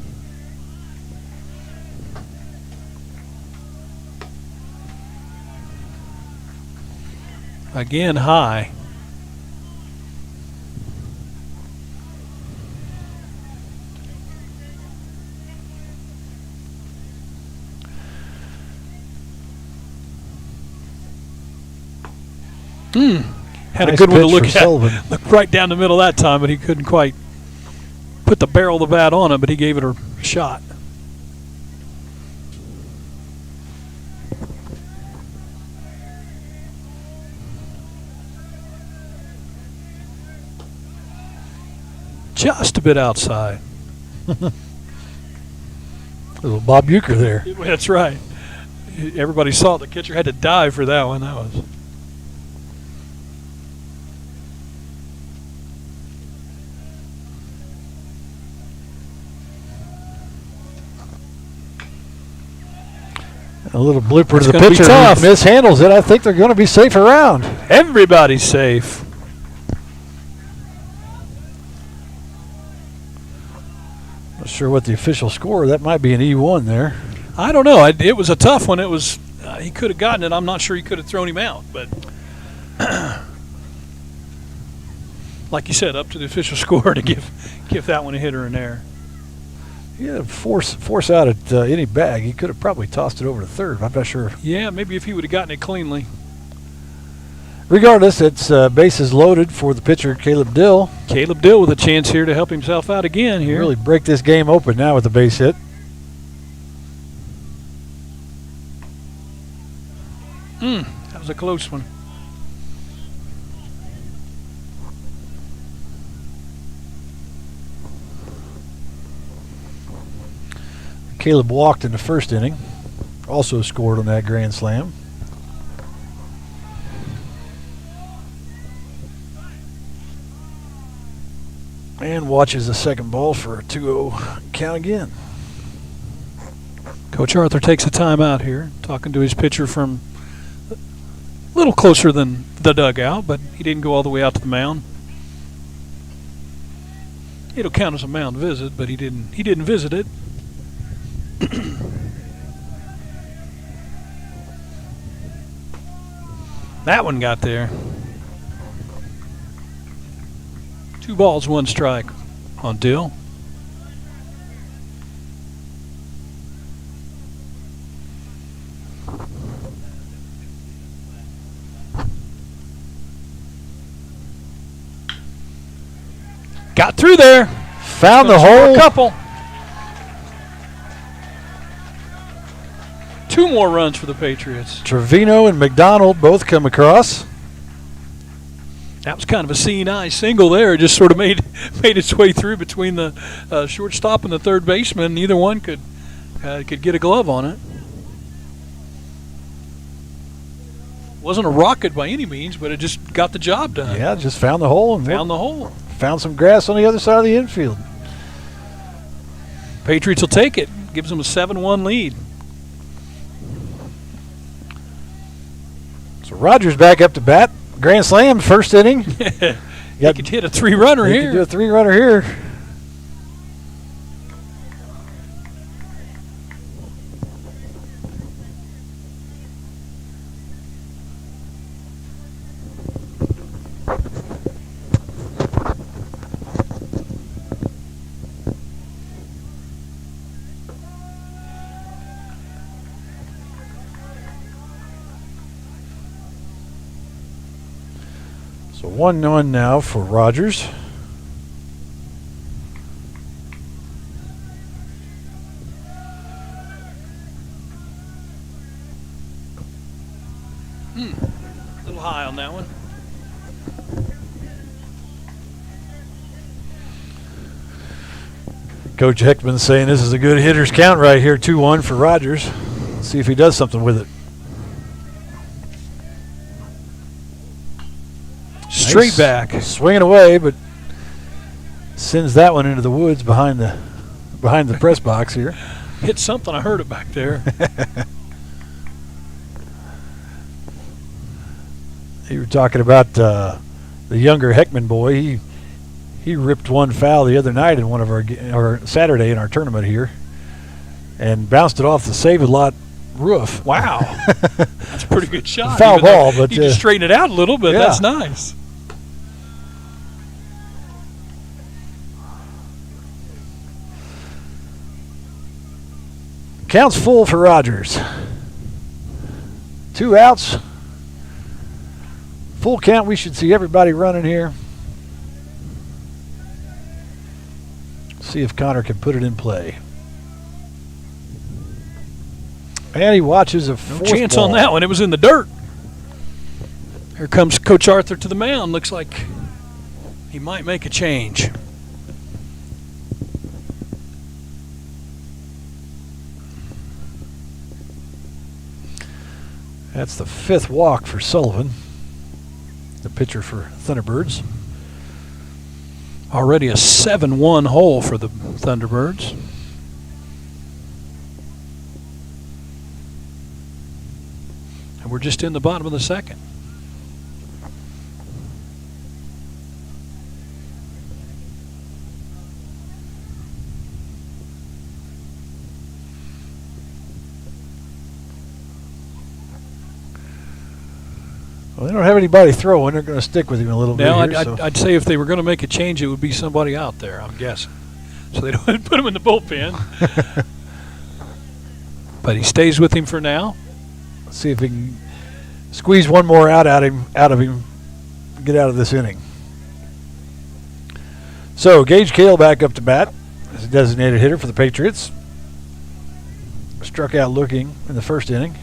Again, high. Had Nice a good one to pitch look for at. Sullivan. Looked right down the middle that time, but he couldn't quite put the barrel of the bat on it, but he gave it a shot. Just a bit outside. Little Bob Uecker there. That's right. Everybody saw it. The catcher had to dive for that one. That was. A little blooper That's to the gonna be pitcher. tough. Who mishandles it. I think they're going to be safe around. Everybody's safe. Not sure what the official score. That might be an E1 there. I don't know. It was a tough one. It was. He could have gotten it. I'm not sure he could have thrown him out, but like you said, up to the official score to give that one a hit or an error. Yeah, force out at any bag. He could have probably tossed it over to third. I'm not sure. Yeah, maybe if he would have gotten it cleanly. Regardless, it's bases loaded for the pitcher, Caleb Dill. Caleb Dill with a chance here to help himself out again here. Really break this game open now with the base hit. That was a close one. Caleb walked in the first inning. Also scored on that grand slam. And watches the second ball for a 2-0 count again. Coach Arthur takes a timeout here, talking to his pitcher from a little closer than the dugout, but he didn't go all the way out to the mound. It'll count as a mound visit, but he didn't visit it. That one got there. 2 balls, 1 strike on Dill. Got through there. Found the Gonna score hole. a couple. 2 more runs for the Patriots. Trevino and McDonald both come across. That was kind of a seeing-eye single there. It just sort of made its way through between the shortstop and the third baseman. Neither one could get a glove on it. Wasn't a rocket by any means, but it just got the job done. Yeah, just found the hole and Found the hole. found some grass on the other side of the infield. Patriots will take it. Gives them a 7-1 lead. So Rogers back up to bat. Grand slam, first inning. He could hit a 3-runner He here. could do a 3-runner here. So 1-1 now for Rogers. A little high on that one. Coach Heckman saying this is a good hitter's count right here, 2-1 for Rogers. Let's see if he does something with it. Straight Nice. back. Swinging away, but sends that one into the woods behind the press box here. Hit something. I heard it back there. You were talking about the younger Heckman boy. He ripped one foul the other night in one of our Saturday in our tournament here, and bounced it off the Save-A-Lot roof. Wow. That's a pretty good shot. Foul Even though ball, but you just straighten it out a little bit. yeah. That's nice. Count's full for Rogers. 2 outs. Full count. We should see everybody running here. See if Connor can put it in play. And he watches a No fourth chance ball. on that one. It was in the dirt. Here comes Coach Arthur to the mound. Looks like he might make a change. That's the 5th walk for Sullivan, the pitcher for Thunderbirds. Already a 7-1 hole for the Thunderbirds. And we're just in the bottom of the second. Well, they don't have anybody throwing. They're going to stick with him a little Now, bit here. I'd say if they were going to make a change, it would be somebody out there, I'm guessing. So they don't put him in the bullpen. But he stays with him for now. Let's see if we can squeeze one more out of him, get out of this inning. So Gage Cale back up to bat as a designated hitter for the Patriots. Struck out looking in the first inning.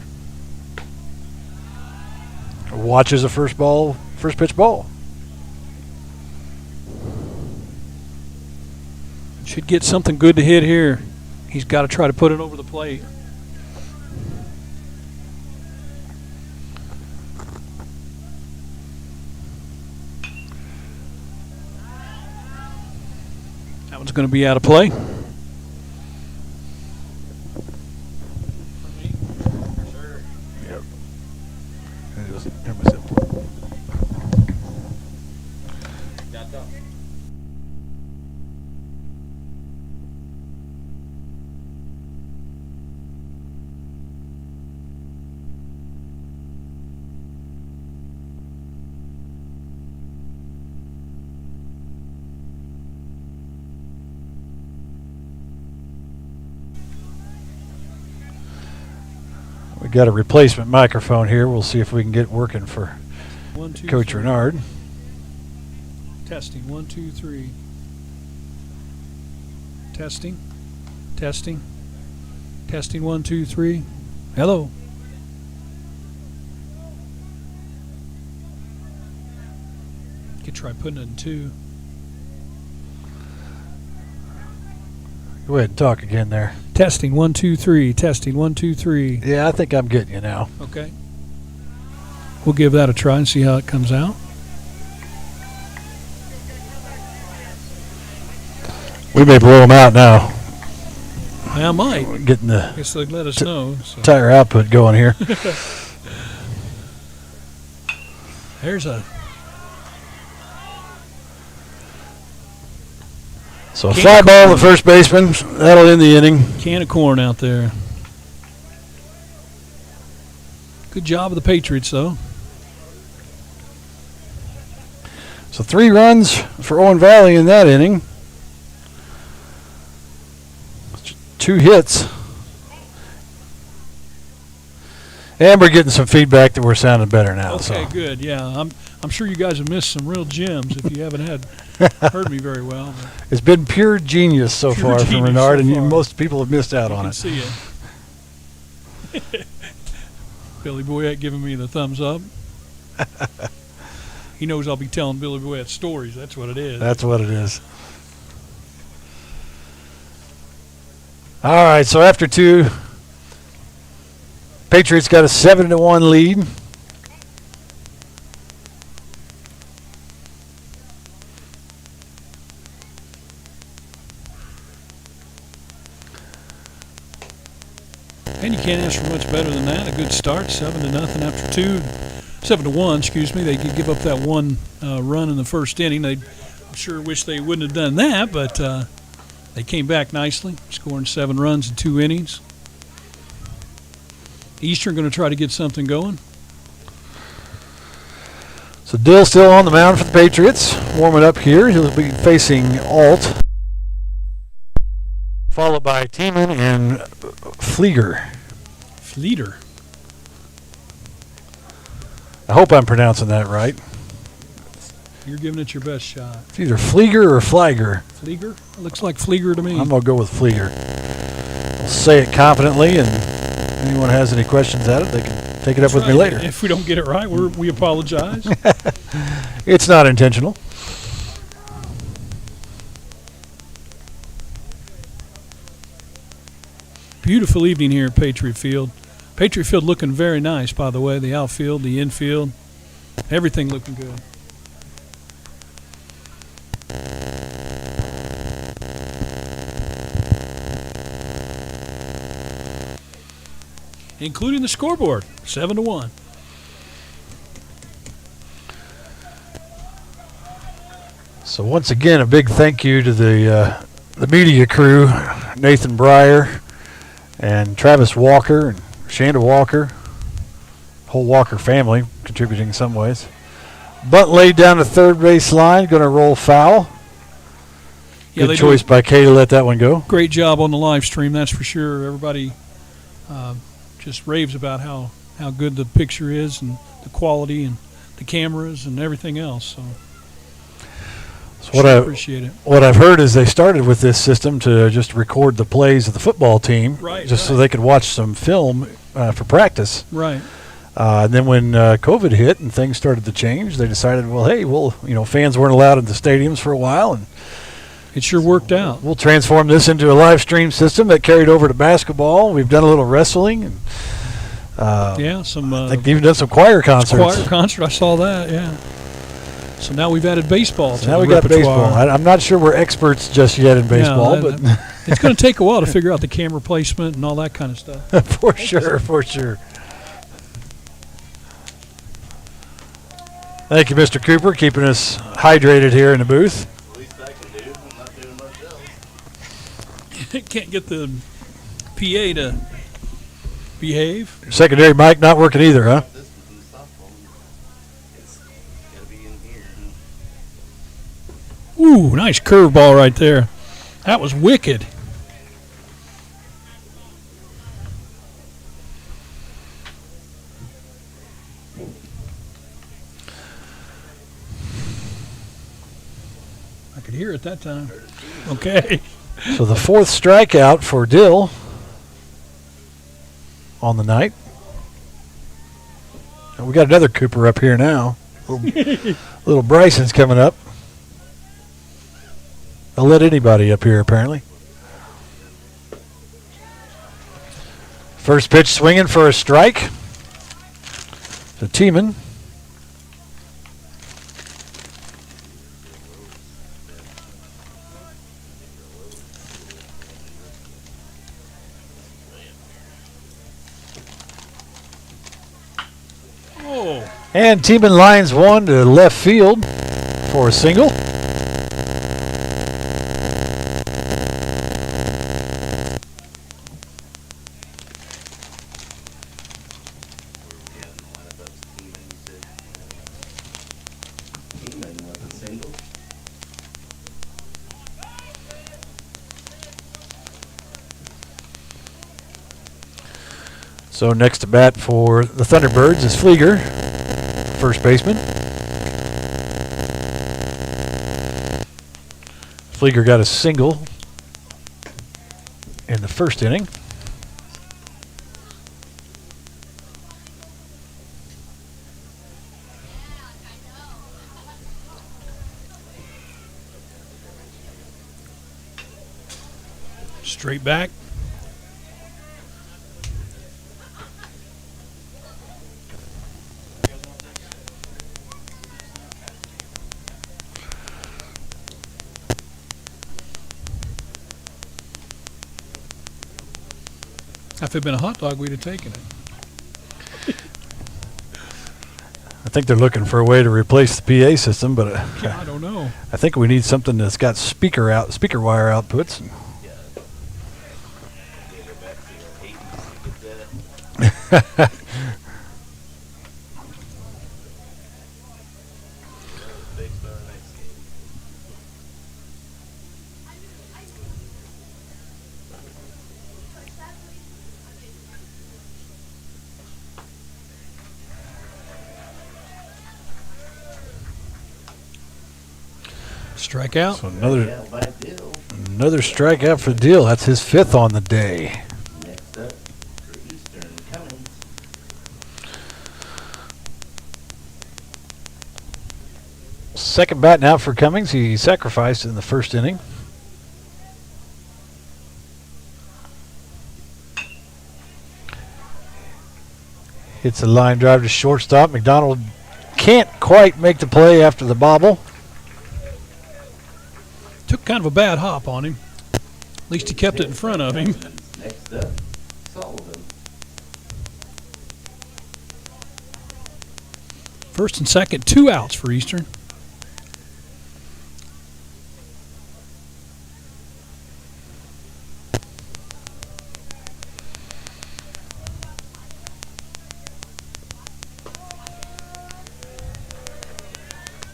Watches a first pitch ball. Should get something good to hit here. He's got to try to put it over the plate. That one's going to be out of play. We got a replacement microphone here. We'll see if we can get working for 1, 2, Coach 3. Renard. Testing. 1, 2, 3. Testing. Testing. Testing. 1, 2, 3. Hello. Could try putting it in 2. Go ahead and talk again there. Testing. 1, 2, 3. Testing. 1, 2, 3. Yeah, I think I'm getting you now. Okay. we'll give that a try and see how it comes out. We may blow them out now. I might. Getting the I guess they'd let us know. So. tire output going here. There's a So a fly ball to first baseman. That'll end the inning. can of corn out there. Good job of the Patriots, though. So 3 runs for Owen Valley in that inning. 2 hits. And we're getting some feedback that we're sounding better now. Okay, so. good. Yeah, I'm sure you guys have missed some real gems if you haven't heard me very well. It's been pure genius so Pure far from genius Renard, so and far. most people have missed out You on can it. see it. Billy Boyette giving me the thumbs up. He knows I'll be telling Billy Boyette stories. That's what it is. That's what it is. All right, so after 2, Patriots got a 7-1 lead. And you can't ask for much better than that. A good start, 7-0 after 2. 7-1, excuse me. They could give up that one run in the first inning. They, I'm sure, wish they wouldn't have done that, but they came back nicely, scoring 7 runs in 2 innings. Eastern going to try to get something going. So Dill still on the mound for the Patriots, warming up here. He'll be facing Alt, followed by Tiemann and Flieger. Fleeter. I hope I'm pronouncing that right. You're giving it your best shot. It's either Flieger or Flieger. Flieger? Looks like Flieger to me. I'm going to go with Flieger. We'll say it confidently, and anyone has any questions at it, they can take it up with me later. If we don't get it right, we apologize. It's not intentional. Beautiful evening here at Patriot Field. Patriot Field looking very nice, by the way. The outfield, the infield, everything looking good. Including the scoreboard, 7-1. So once again, a big thank you to the media crew, Nathan Breyer and Travis Walker and Shanda Walker, whole Walker family contributing in some ways. Bunt laid down the third base line, going to roll foul. Yeah, Good choice by Kay to let that one go. Great job on the live stream, that's for sure. Everybody just raves about how good the picture is and the quality and the cameras and everything else. So I appreciate it. What I've heard is they started with this system to just record the plays of the football team, so they could watch some film for practice. Right. And then when COVID hit and things started to change, they decided, well, hey, fans weren't allowed in the stadiums for a while, and it sure worked out. We'll transform this into a live stream system that carried over to basketball. We've done a little wrestling, and I think they've even done some choir concerts. Choir concert, I saw that. Yeah. So now we've added baseball to now the we got repertoire. baseball. I'm not sure we're experts just yet in baseball, but it's going to take a while to figure out the camera placement and all that kind of stuff. for sure. Thank you, Mr. Cooper, keeping us hydrated here in the booth. Least I can do. I'm not doing much else. Can't get the PA to behave. Secondary mic not working either, huh? This was in the softball. It's gotta be in here. Ooh, nice curveball right there. That was wicked. I could hear it that time. Okay. So the 4th strikeout for Dill on the night. And we got another Cooper up here now. Little Bryson's coming up. They'll let anybody up here, apparently. First pitch swinging for a strike. So Tiemann. And Teeman lines one to left field for a single. So next to bat for the Thunderbirds is Flieger, first baseman. Flieger got a single in the first inning. Straight back. If it had been a hot dog, we'd have taken it. I think they're looking for a way to replace the PA system, but I don't know. I think we need something that's got speaker wire outputs. Strikeout. So another strikeout for Deal. That's his fifth on the day. Next up for Eastern Cummings. Second bat now for Cummings. He sacrificed in the first inning. Hits a line drive to shortstop. McDonald can't quite make the play after the bobble. Took kind of a bad hop on him. At least he kept it in front of him. Next up, Sullivan. First and second, 2 outs for Eastern.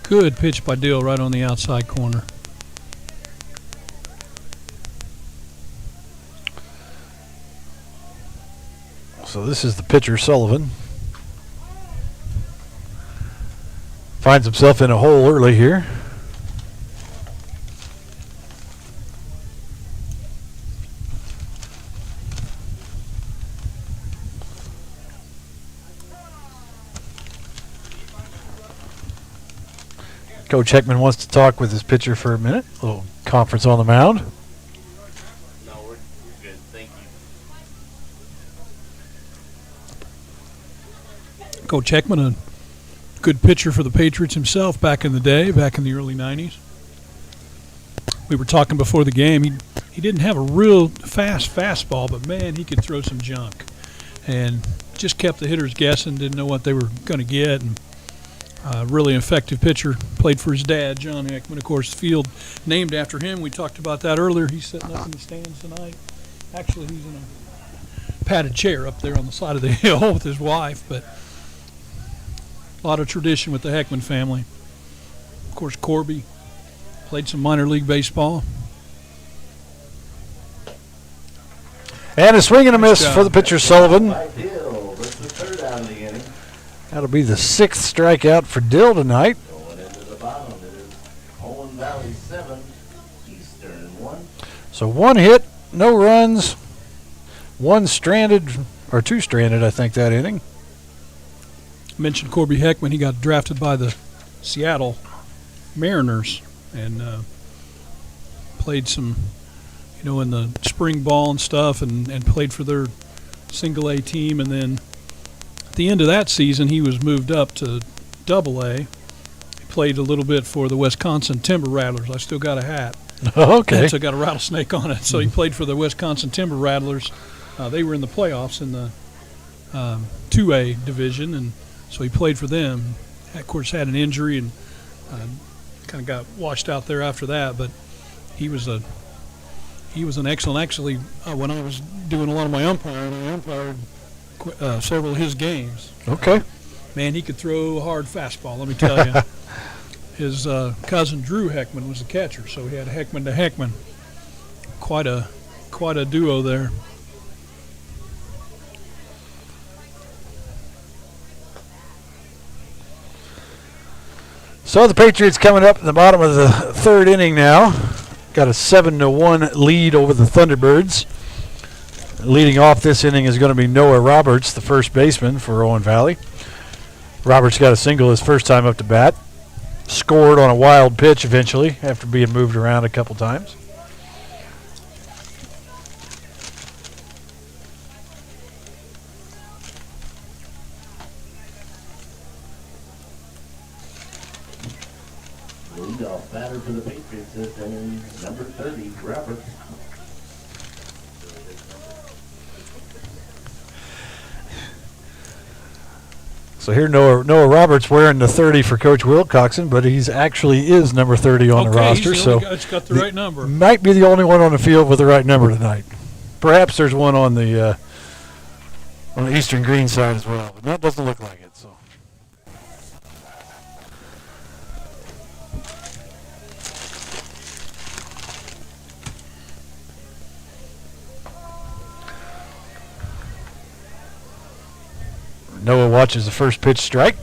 Good pitch by Dill right on the outside corner. So this is the pitcher, Sullivan. Finds himself in a hole early here. Coach Heckman wants to talk with his pitcher for a minute. A little conference on the mound. No, we're good. Thank you. Coach Heckman, a good pitcher for the Patriots himself back in the day, back in the early 90s. We were talking before the game. He didn't have a real fast fastball, but, man, he could throw some junk. And just kept the hitters guessing, didn't know what they were going to get. And really effective pitcher. Played for his dad, John Heckman. Of course, the field named after him. We talked about that earlier. He's sitting up in the stands tonight. Actually, he's in a padded chair up there on the side of the hill with his wife. But a lot of tradition with the Heckman family. Of course, Corby played some minor league baseball. And a swing and a miss for the pitcher, Sullivan. By Dill. That's the third out of the inning. That'll be the 6th strikeout for Dill tonight. Going into the bottom, it is Owen Valley 7, Eastern 1. So 1 hit, no runs, 1 stranded, or 2 stranded, I think, that inning. Mentioned Corby Heckman. He got drafted by the Seattle Mariners and played some, in the spring ball and stuff, and played for their single-A team. And then at the end of that season, he was moved up to Double-A. He played a little bit for the Wisconsin Timber Rattlers. I still got a hat. Okay. So got a rattlesnake on it. So he played for the Wisconsin Timber Rattlers. They were in the playoffs in the 2A division, and So he played for them. Of course, had an injury and kind of got washed out there after that. But he was an excellent. Actually, when I was doing a lot of my umpiring, I umpired several of his games. Okay. Man, he could throw a hard fastball, let me tell you. His cousin Drew Heckman was the catcher, so he had Heckman to Heckman. Quite a duo there. So the Patriots coming up in the bottom of the third inning now. Got a 7-1 lead over the Thunderbirds. Leading off this inning is going to be Noah Roberts, the first baseman for Owen Valley. Roberts got a single his first time up to bat. Scored on a wild pitch eventually after being moved around a couple times. Leadoff batter for the Patriots is number 30, Roberts. So here Noah Roberts wearing the 30 for Coach Wilcoxon, but he's actually is number 30 on the roster. He's the only guy that's got the right number. Might be the only one on the field with the right number tonight. Perhaps there's one on the Eastern Greene side as well, but that doesn't look like it. So. Noah watches the first pitch strike.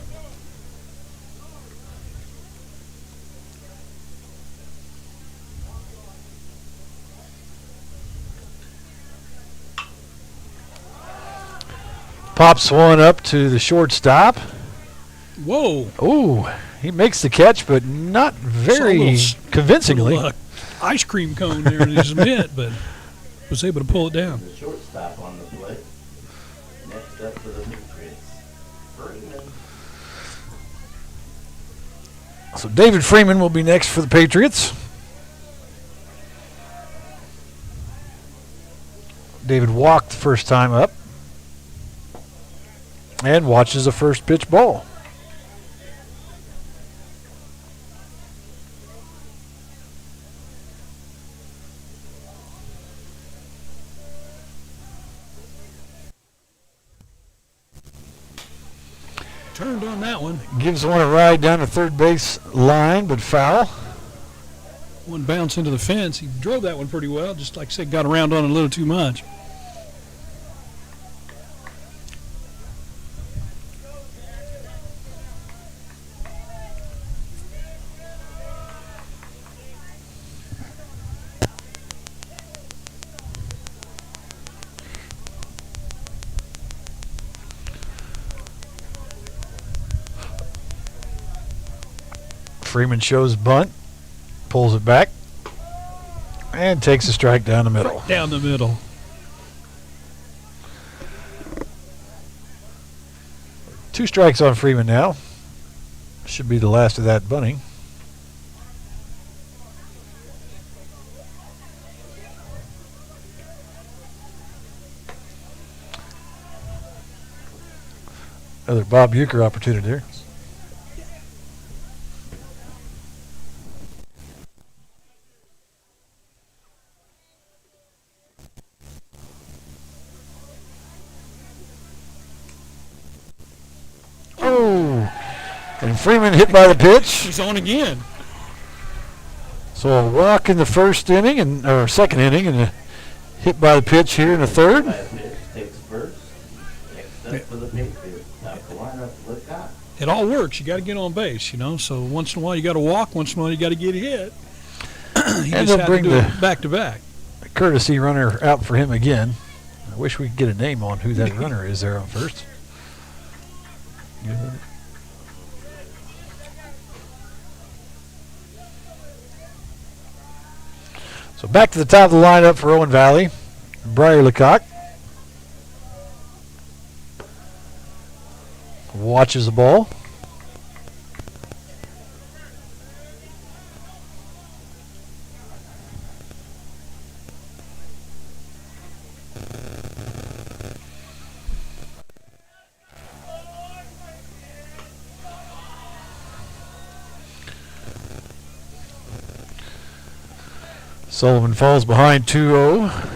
Pops one up to the shortstop. Whoa. Oh, he makes the catch, but not very convincingly. Little, ice cream cone there in his mitt, but was able to pull it down. The shortstop on the plate. Next up for the Patriots, Freeman. So David Freeman will be next for the Patriots. David walked the first time up and watches the first pitch ball. Turned on that one. Gives one a ride down the third base line, but foul. One bounce into the fence. He drove that one pretty well. Just like I said, got around on it a little too much. Freeman shows bunt, pulls it back, and takes a strike down the middle. Right down the middle. Two strikes on Freeman now. Should be the last of that bunting. Another Bob Euchre opportunity there. And Freeman hit by the pitch. He's on again. So a walk in the first inning or second inning, and a hit by the pitch here in the third. Takes first. Next up for the Patriots, South Carolina, Wilcox. It all works. You got to get on base, you know. So once in a while you got to walk. Once in a while you got to get hit. He And just they'll had bring to do the it back to back. courtesy runner out for him again. I wish we could get a name on who that runner is there on first. Yeah. So back to the top of the lineup for Owen Valley. Briar Lecoq watches the ball. Sullivan falls behind 2-0.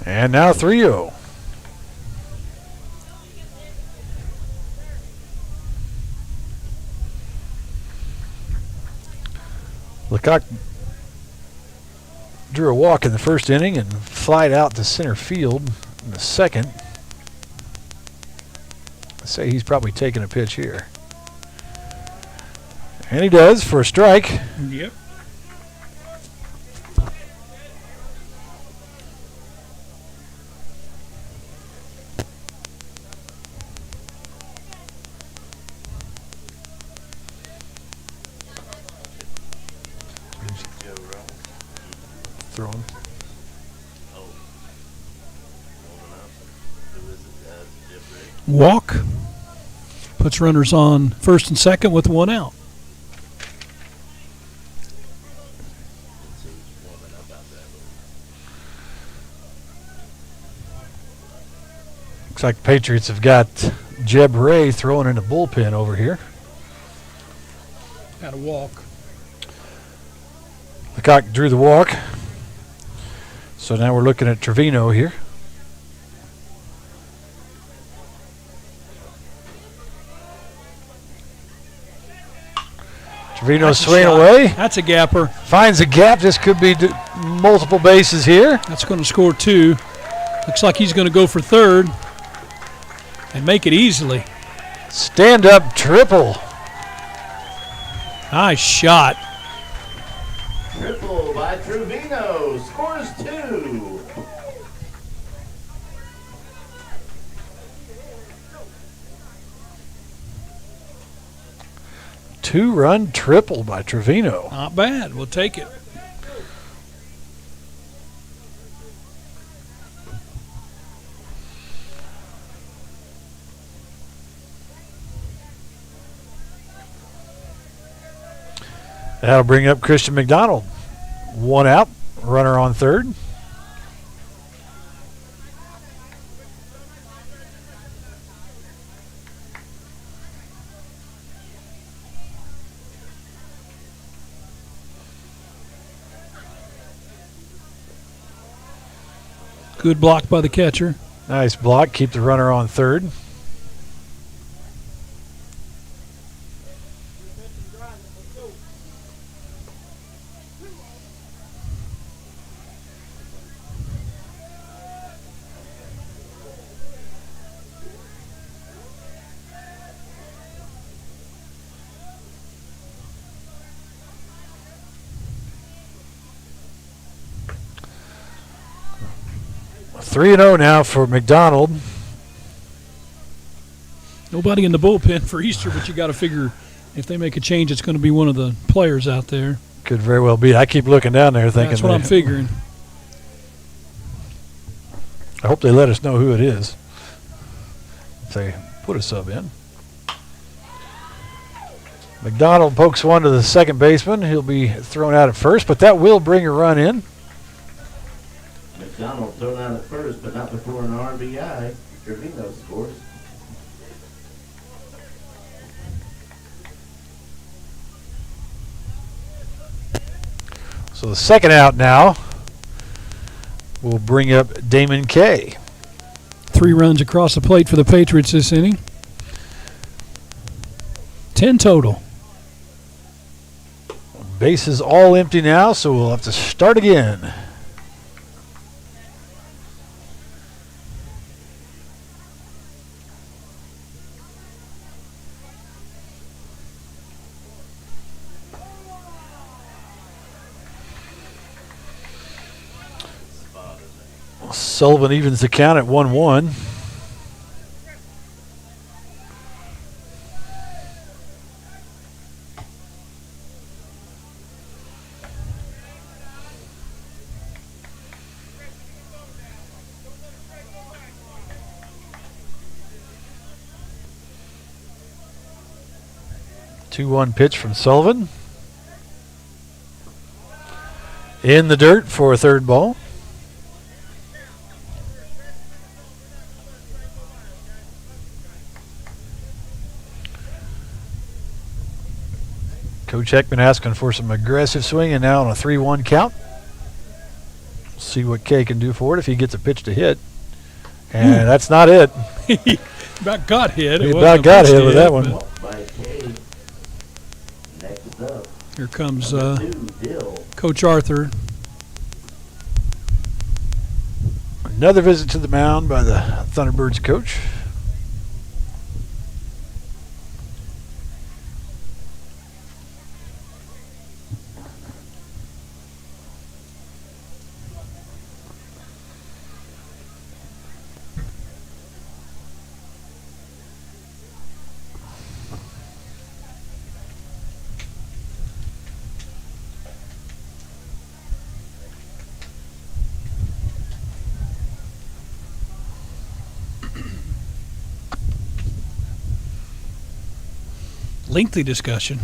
And now 3-0. Lecoq drew a walk in the first inning and flied out to center field in the second. I'd say he's probably taking a pitch here. And he does for a strike. Yep. Throwing. Walk. Puts runners on first and second with 1 out. Looks like the Patriots have got Jeb Ray throwing in the bullpen over here. Had a walk. Lecoq drew the walk. So now we're looking at Trevino here. Trevino swinging away. That's a gapper. Finds a gap. This could be multiple bases here. That's going to score 2. Looks like he's going to go for third and make it easily. Stand-up triple. Nice shot. Triple by Trevino. Scores 2. Two-run triple by Trevino. Not bad. We'll take it. That'll bring up Christian McDonald. 1 out, runner on third. Good block by the catcher. Nice block, keep the runner on third. Three and 0 now for McDonald. Nobody in the bullpen for Easter, but you got to figure if they make a change, it's going to be one of the players out there. Could very well be. I keep looking down there thinking. That's what I'm figuring. I hope they let us know who it is if they put a sub in. McDonald pokes one to the second baseman. He'll be thrown out at first, but that will bring a run in. McDonald thrown out at first, but not before an RBI. Trevino scores. So the second out now will bring up Damon Kay. 3 runs across the plate for the Patriots this inning. 10 total. Base is all empty now, so we'll have to start again. Sullivan evens the count at 1-1. Two-one pitch from Sullivan. In the dirt for a third ball. Coach Heckman asking for some aggressive swinging now on a 3-1 count. See what Kay can do for it if he gets a pitch to hit. And that's not it. He about got hit. He about got hit with that one. Here comes Coach Arthur. Another visit to the mound by the Thunderbirds coach. Lengthy discussion.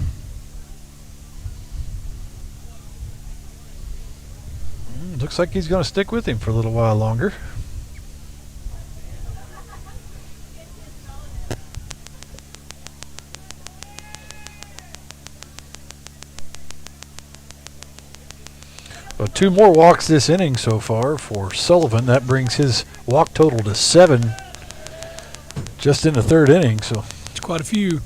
Looks like he's going to stick with him for a little while longer. Well, 2 more walks this inning so far for Sullivan. That brings his walk total to 7 just in the 3rd inning. So it's quite a few.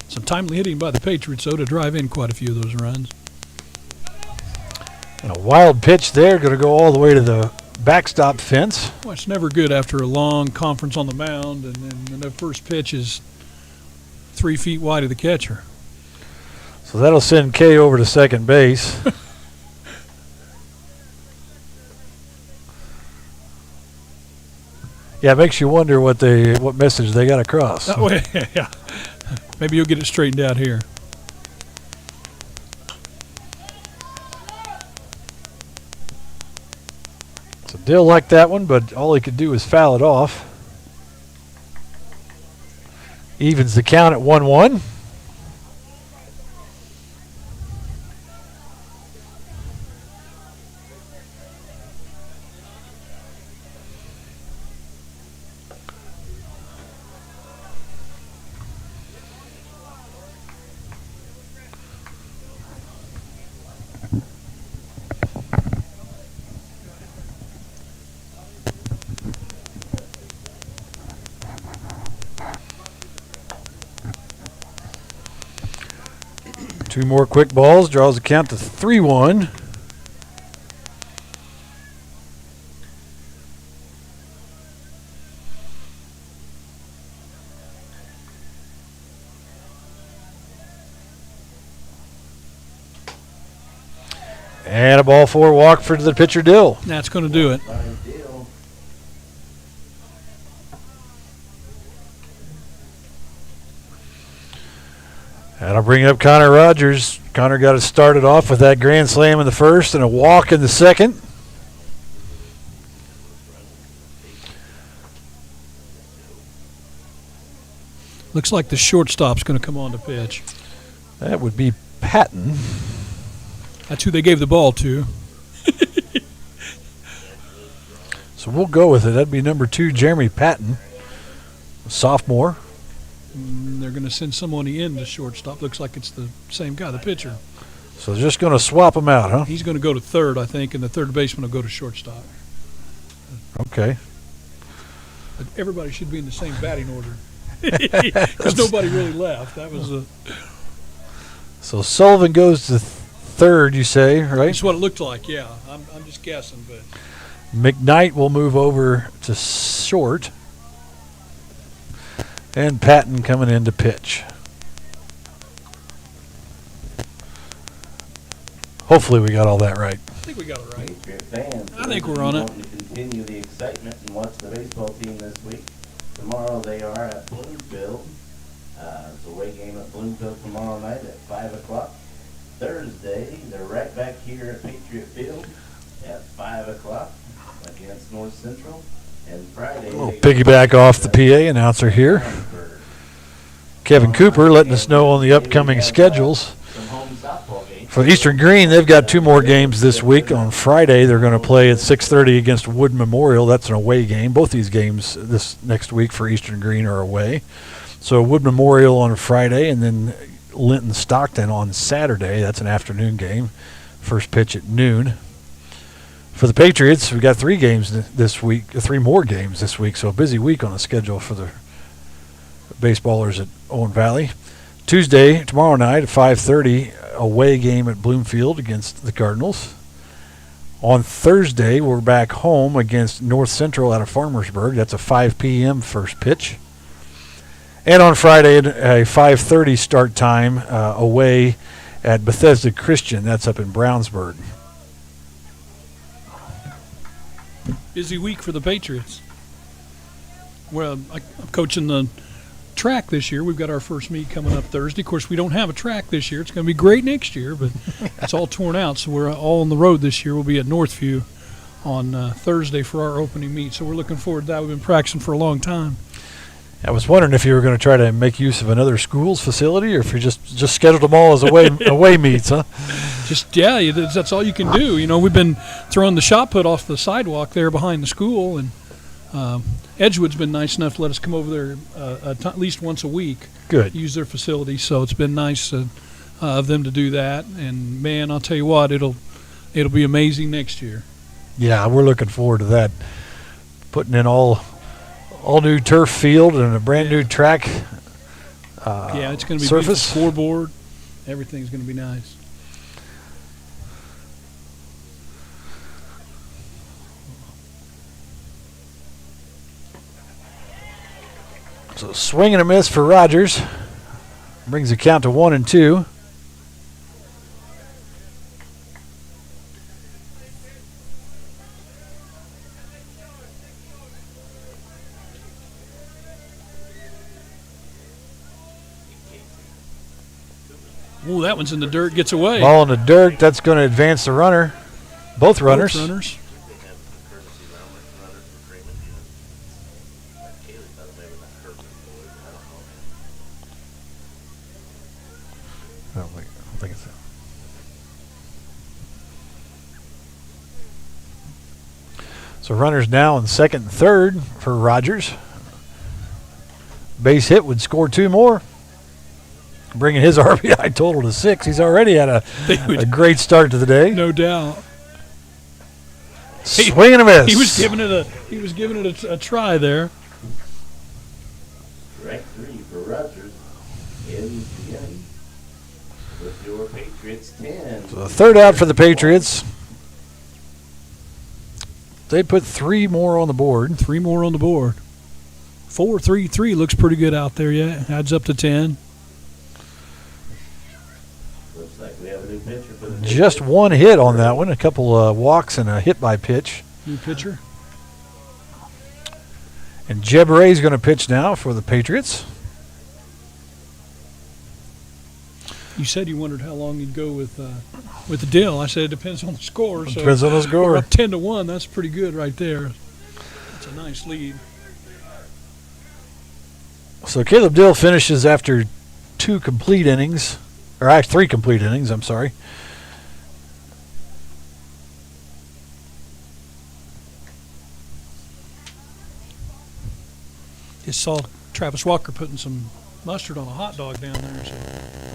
Some timely hitting by the Patriots, though, to drive in quite a few of those runs. And a wild pitch there, going to go all the way to the backstop fence. Well, it's never good after a long conference on the mound, and then the first pitch is 3 feet wide of the catcher. So that'll send Kay over to second base. Yeah, it makes you wonder what message they got across. That way, yeah. Maybe you'll get it straightened out here. So Dill liked that one, but all he could do was foul it off. Evens the count at 1-1. Two more quick balls, draws the count to 3-1. And a ball 4 walk for the pitcher Dill. That's going to do it. That'll bring up Connor Rogers. Connor got it started off with that grand slam in the first and a walk in the second. Looks like the shortstop's going to come on to pitch. That would be Patton. That's who they gave the ball to. So we'll go with it. That'd be number 2, Jeremy Patton, sophomore. They're going to send somebody in to shortstop. Looks like it's the same guy, the pitcher. So they're just going to swap them out, huh? He's going to go to third, I think, and the third baseman will go to shortstop. Okay. But everybody should be in the same batting order because nobody really left. That was So Sullivan goes to third, you say, right? That's what it looked like. Yeah, I'm just guessing, but McKnight will move over to short. And Patton coming in to pitch. Hopefully we got all that right. I think we got it right. Patriot fans, I think we're on it. want to continue the excitement and watch the baseball team this week. Tomorrow they are at Bloomfield. It's a away game at Bloomfield tomorrow night at 5 o'clock. Thursday, they're right back here at Patriot Field at 5 o'clock against North Central. And Friday, We'll piggyback off the PA announcer here. Kevin Cooper letting us know on the upcoming schedules. For Eastern Greene, they've got 2 more games this week. On Friday, they're going to play at 6:30 against Wood Memorial. That's an away game. Both these games this next week for Eastern Greene are away. So Wood Memorial on Friday, and then Linton Stockton on Saturday. That's an afternoon game. First pitch at noon. For the Patriots, we've got 3 games this week, 3 more games this week. So a busy week on the schedule for the baseballers at Owen Valley. Tuesday, tomorrow night at 5:30, away game at Bloomfield against the Cardinals. On Thursday, we're back home against North Central out of Farmersburg. That's a 5 p.m. first pitch. And on Friday, a 5:30 start time away at Bethesda Christian. That's up in Brownsburg. Busy week for the Patriots. Well, I'm coaching the track this year. We've got our first meet coming up Thursday. Of course, we don't have a track this year. It's going to be great next year, but it's all torn out. So we're all on the road this year. We'll be at Northview on Thursday for our opening meet. So we're looking forward to that. We've been practicing for a long time. I was wondering if you were going to try to make use of another school's facility, or if you just scheduled them all as away meets, huh? That's all you can do. You know, we've been throwing the shot put off the sidewalk there behind the school, and Edgewood's been nice enough to let us come over there at least once a week. Good. Use their facility, so it's been nice of them to do that. And man, I'll tell you what, it'll be amazing next year. Yeah, we're looking forward to that. Putting in all new turf field and a brand new track. It's going to be surface scoreboard. Everything's going to be nice. So swing and a miss for Rogers. Brings the count to 1-2. Ooh, that one's in the dirt, gets away. Ball in the dirt, that's going to advance the runner. Both runners. I don't think it's that. So runners now in second and third for Rogers. Base hit would score 2 more, bringing his RBI total to 6. He's already had a great start to the day. No doubt. Swing and a miss. He was giving it a try there. Strike 3 for Rogers. In the end. With your Patriots 10. So the third out for the Patriots. They put 3 more on the board. 3 more on the board. 4-3-3 looks pretty good out there, yeah. Adds up to 10. Looks like we have a new pitcher for the Just 1 hit on that one. A couple walks and a hit by pitch. New pitcher. And Jeb Ray's going to pitch now for the Patriots. You said you wondered how long you'd go with the deal. I said it depends on the score. So depends on the score. We're up 10-1. That's pretty good right there. That's a nice lead. So Caleb Dill finishes after 2 complete innings, or actually 3 complete innings, I'm sorry. Just saw Travis Walker putting some mustard on a hot dog down there. So.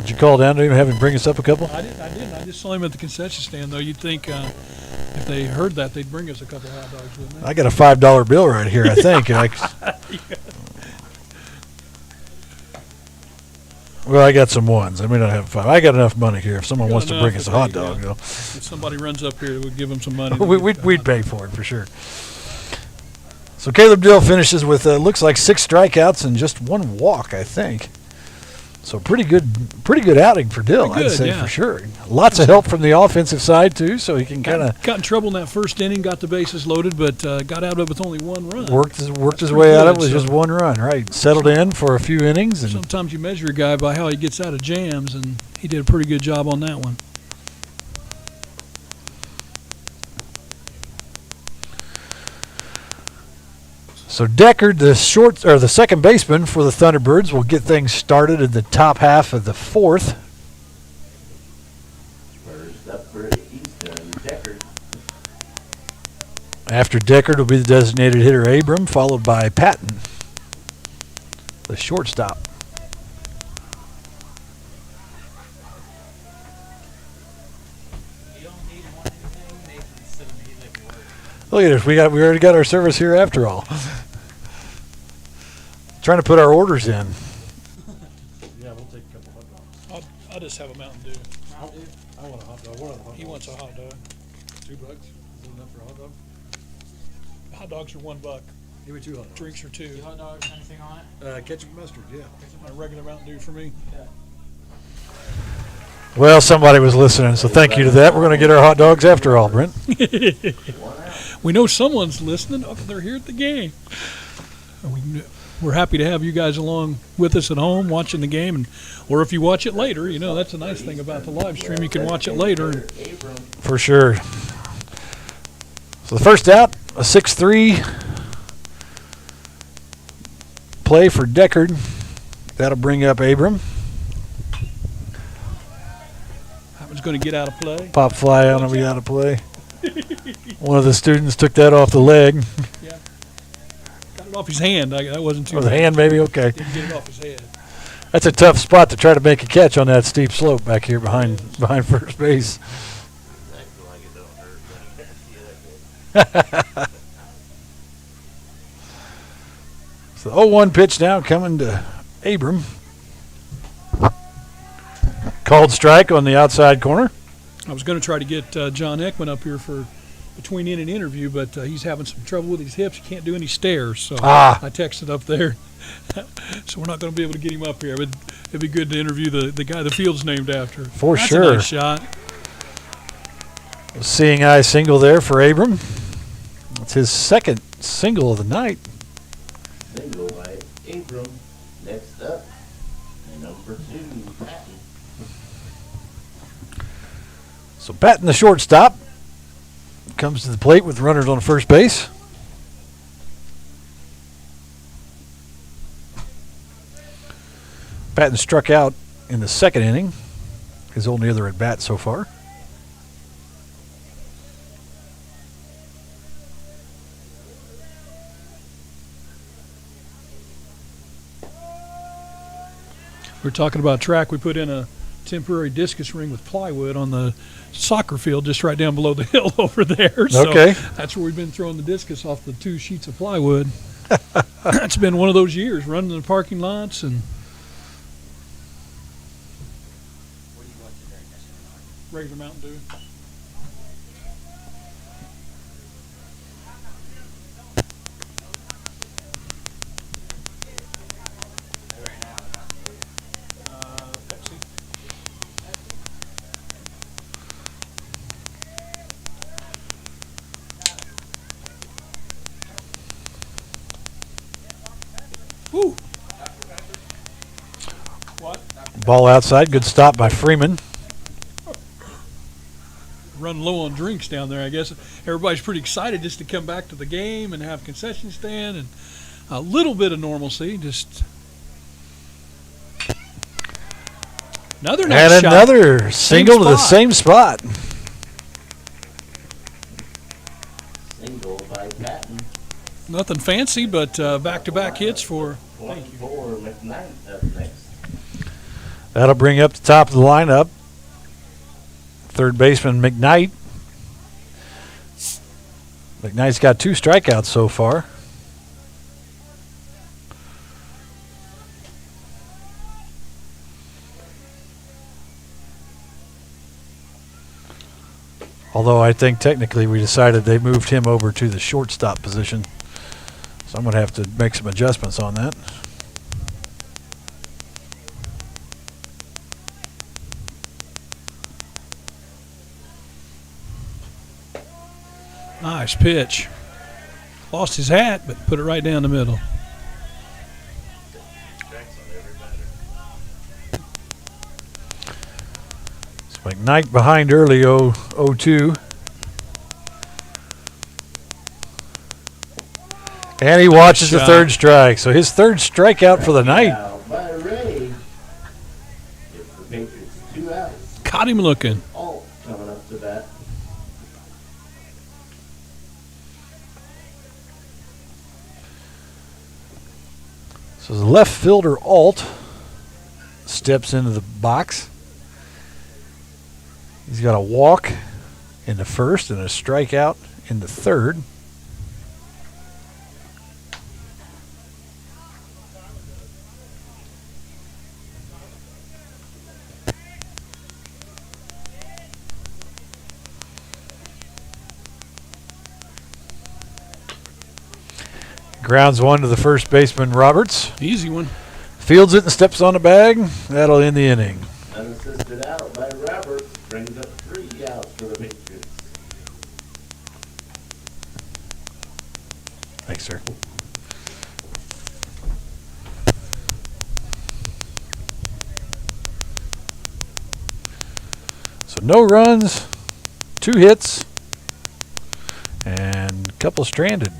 Did you call down to him and have him bring us up a couple? I didn't. I just saw him at the concession stand, though. You'd think if they heard that, they'd bring us a couple hot dogs, wouldn't they? I got a $5 bill right here, I think. Well, I got some ones. I may not have 5. I got enough money here if someone wants to bring us a hot dog. You know. If somebody runs up here, we'd give them some money. We'd pay for it for sure. So Caleb Dill finishes with looks like 6 strikeouts and just 1 walk, I think. So pretty good outing for Dill, I'd say for sure. Lots of help from the offensive side too, so he can kind of got in trouble in that first inning, got the bases loaded, but got out of it with only 1 run. Worked his way out of it with just 1 run, right? Settled in for a few innings. And sometimes you measure a guy by how he gets out of jams, and he did a pretty good job on that one. So Deckard, the second baseman for the Thunderbirds, will get things started in the top half of the fourth. First up for Easton, Deckard. After Deckard will be the designated hitter Abram, followed by Patton, the shortstop. Look at this. We already got our service here after all. Trying to put our orders in. Yeah, we'll take a couple hot dogs. I'll just have a Mountain Dew. I want a hot dog. What are the hot dogs? He wants a hot dog. $2. Is that enough for a hot dog? Hot dogs are $1. Give me 2 hot dogs. Drinks are $2. Hot dogs, anything on it? Ketchup and mustard, yeah. A regular Mountain Dew for me. Well, somebody was listening, so thank you to that. We're going to get our hot dogs after all, Brent. We know someone's listening. Oh, they're here at the game. We're happy to have you guys along with us at home watching the game, or if you watch it later, that's a nice thing about the live stream. You can watch it later. For sure. So the first out, a 6-3 play for Deckard. That'll bring up Abram. That one's going to get out of play. Pop fly on him, be out of play. One of the students took that off the leg. Yeah. Got it off his hand. That wasn't too Or the bad. hand, maybe? Okay. Didn't get it off his head. That's a tough spot to try to make a catch on that steep slope back here behind first base. So the 0-1 pitch now coming to Abram. Called strike on the outside corner. I was going to try to get John Ekman up here for between in and interview, but he's having some trouble with his hips. He can't do any stairs, so I texted up there. So we're not going to be able to get him up here. But it'd be good to interview the guy the field's named after. For That's sure. A nice shot. Seeing eye single there for Abram. That's his second single of the night. Single by Abram. Next up, number 2, Patton. So Patton, the shortstop, comes to the plate with runners on first base. Patton struck out in the second inning, his only other at bat so far. We're talking about track. We put in a temporary discus ring with plywood on the soccer field just right down below the hill over there. So Okay. that's where we've been throwing the discus off the 2 sheets of plywood. It's been one of those years, running in the parking lots and regular Mountain Dew. Pepsi. Woo. What? Ball outside, good stop by Freeman. Run low on drinks down there, I guess. Everybody's pretty excited just to come back to the game and have concession stand and a little bit of normalcy. Just another nice And shot. another single to the spot. same spot. Single by Patton. Nothing fancy, but back-to-back hits for. 24, McKnight up next. That'll bring up the top of the lineup. Third baseman McKnight. McKnight's got 2 strikeouts so far. Although I think technically we decided they moved him over to the shortstop position. So I'm going to have to make some adjustments on that. Nice pitch. Lost his hat, but put it right down the middle. So McKnight behind early 0-2. And he watches the third strike. So his third strikeout for the night. Out by Ray. Gives the Patriots 2 outs. Caught him looking. Alt coming up to bat. So the left fielder Alt steps into the box. He's got a walk in the first and a strikeout in the third. Grounds one to the first baseman Roberts. Easy one. Fields it and steps on the bag. That'll end the inning. Unassisted out by Roberts. Brings up 3 outs for the Patriots. Thanks, sir. So no runs, 2 hits, and a couple stranded.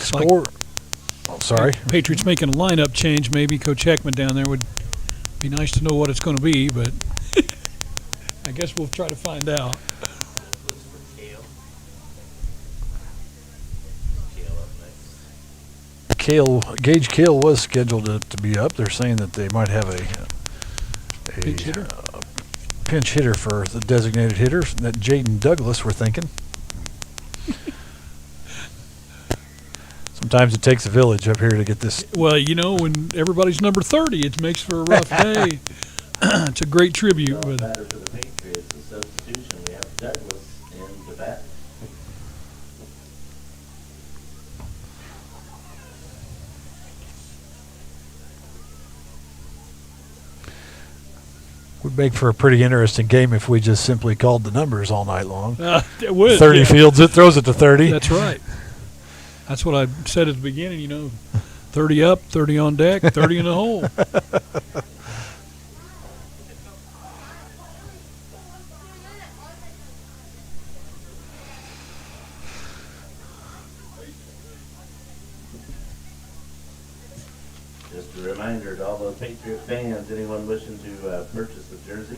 Score. Oh, sorry. Patriots making a lineup change. Maybe Coach Heckman down there would be nice to know what it's going to be, but I guess we'll try to find out. Looks for Kale. Kale up next. Gage Kale was scheduled to be up. They're saying that they might have a Pinch hitter? Pinch hitter for the designated hitter. That Jaden Douglas, we're thinking. Sometimes it takes a village up here to get this. Well, you know, when everybody's number 30, it makes for a rough day. It's a great tribute. Well, But batter for the Patriots. The substitution, we have Douglas in the bat. Would make for a pretty interesting game if we just simply called the numbers all night long. it would. 30 yeah. fields it, throws it to 30. That's right. That's what I said at the beginning, you know. 30 up, 30 on deck, 30 in the hole. Just a reminder to all the Patriot fans, anyone wishing to purchase a jersey,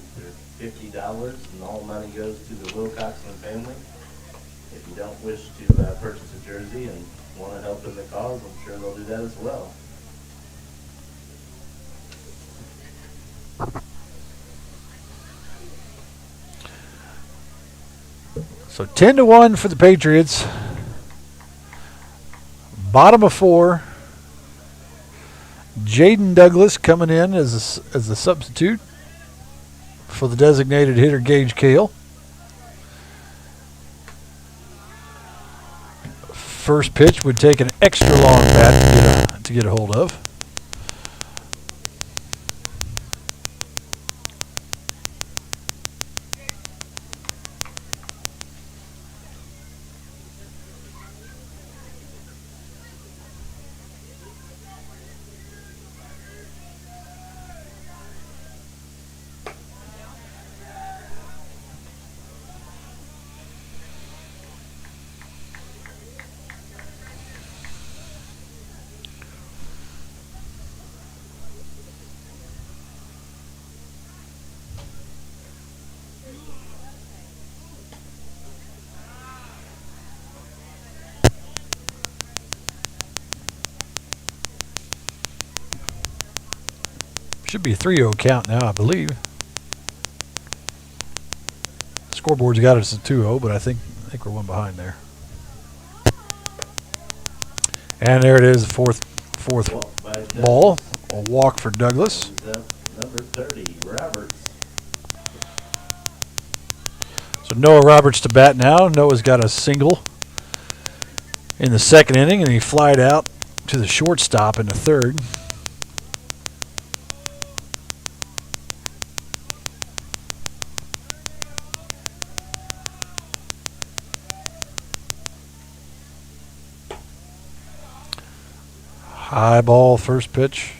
they're $50 and all money goes to the Wilcoxon family. If you don't wish to purchase a jersey and want to help in the cause, I'm sure they'll do that as well. So 10-1 for the Patriots. Bottom of 4. Jaden Douglas coming in as a substitute for the designated hitter Gage Kale. First pitch would take an extra long bat to get a hold of. Should be a 3-0 count now, I believe. Scoreboard's got us at 2-0, but I think we're one behind there. And there it is, the fourth Walk by Douglas. ball. A walk for Douglas. Brings up number 30, Roberts. So Noah Roberts to bat now. Noah's got a single in the second inning, and he flied out to the shortstop in the third. High ball, first pitch.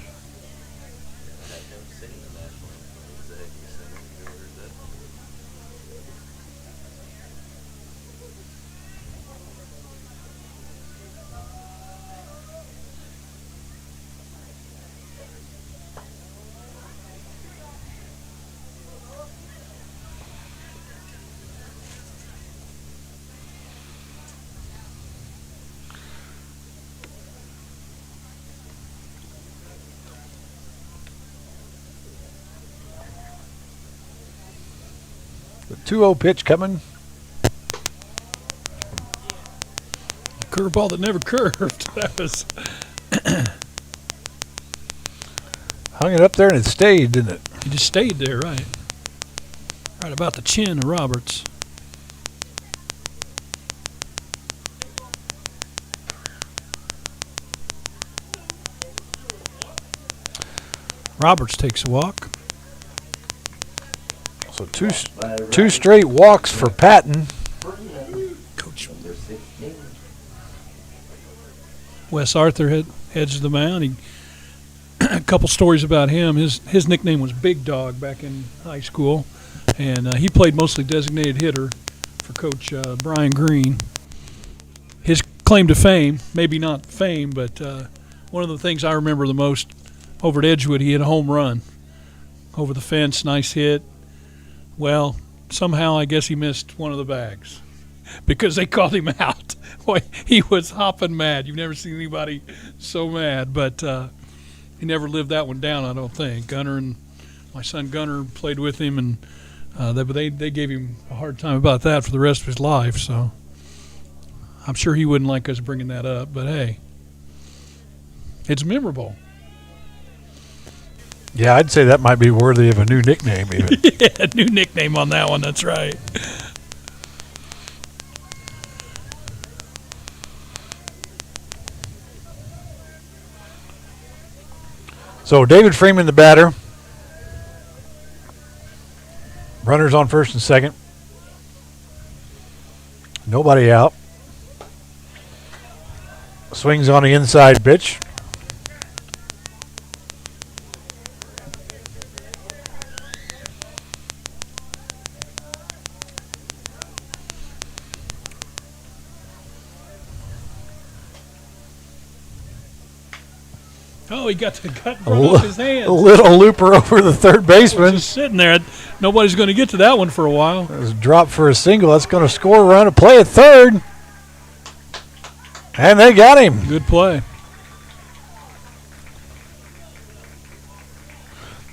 The 2-0 pitch coming. Curveball that never curved. That was. Hung it up there and it stayed, didn't it? He just stayed there, right? Right about the chin of Roberts. Roberts takes a walk. So two straight walks for Patton. Coach Number 16. Wes Arthur heads to the mound. A couple stories about him. His nickname was Big Dog back in high school, and he played mostly designated hitter for Coach Brian Greene. His claim to fame, maybe not fame, but one of the things I remember the most over at Edgewood, he hit a home run over the fence, nice hit. Well, somehow I guess he missed one of the bags because they called him out. Boy, he was hopping mad. You've never seen anybody so mad, but he never lived that one down, I don't think. Gunner and my son Gunner played with him, and they gave him a hard time about that for the rest of his life. So I'm sure he wouldn't like us bringing that up, but hey, it's memorable. Yeah, I'd say that might be worthy of a new nickname even. Yeah, new nickname on that one. That's right. So David Freeman, the batter. Runners on first and second. Nobody out. Swings on the inside pitch. Oh, he got off his hands. A little looper over the third baseman. Just sitting there. Nobody's going to get to that one for a while. It was a drop for a single. That's going to score a run, a play at third. And they got him. Good play.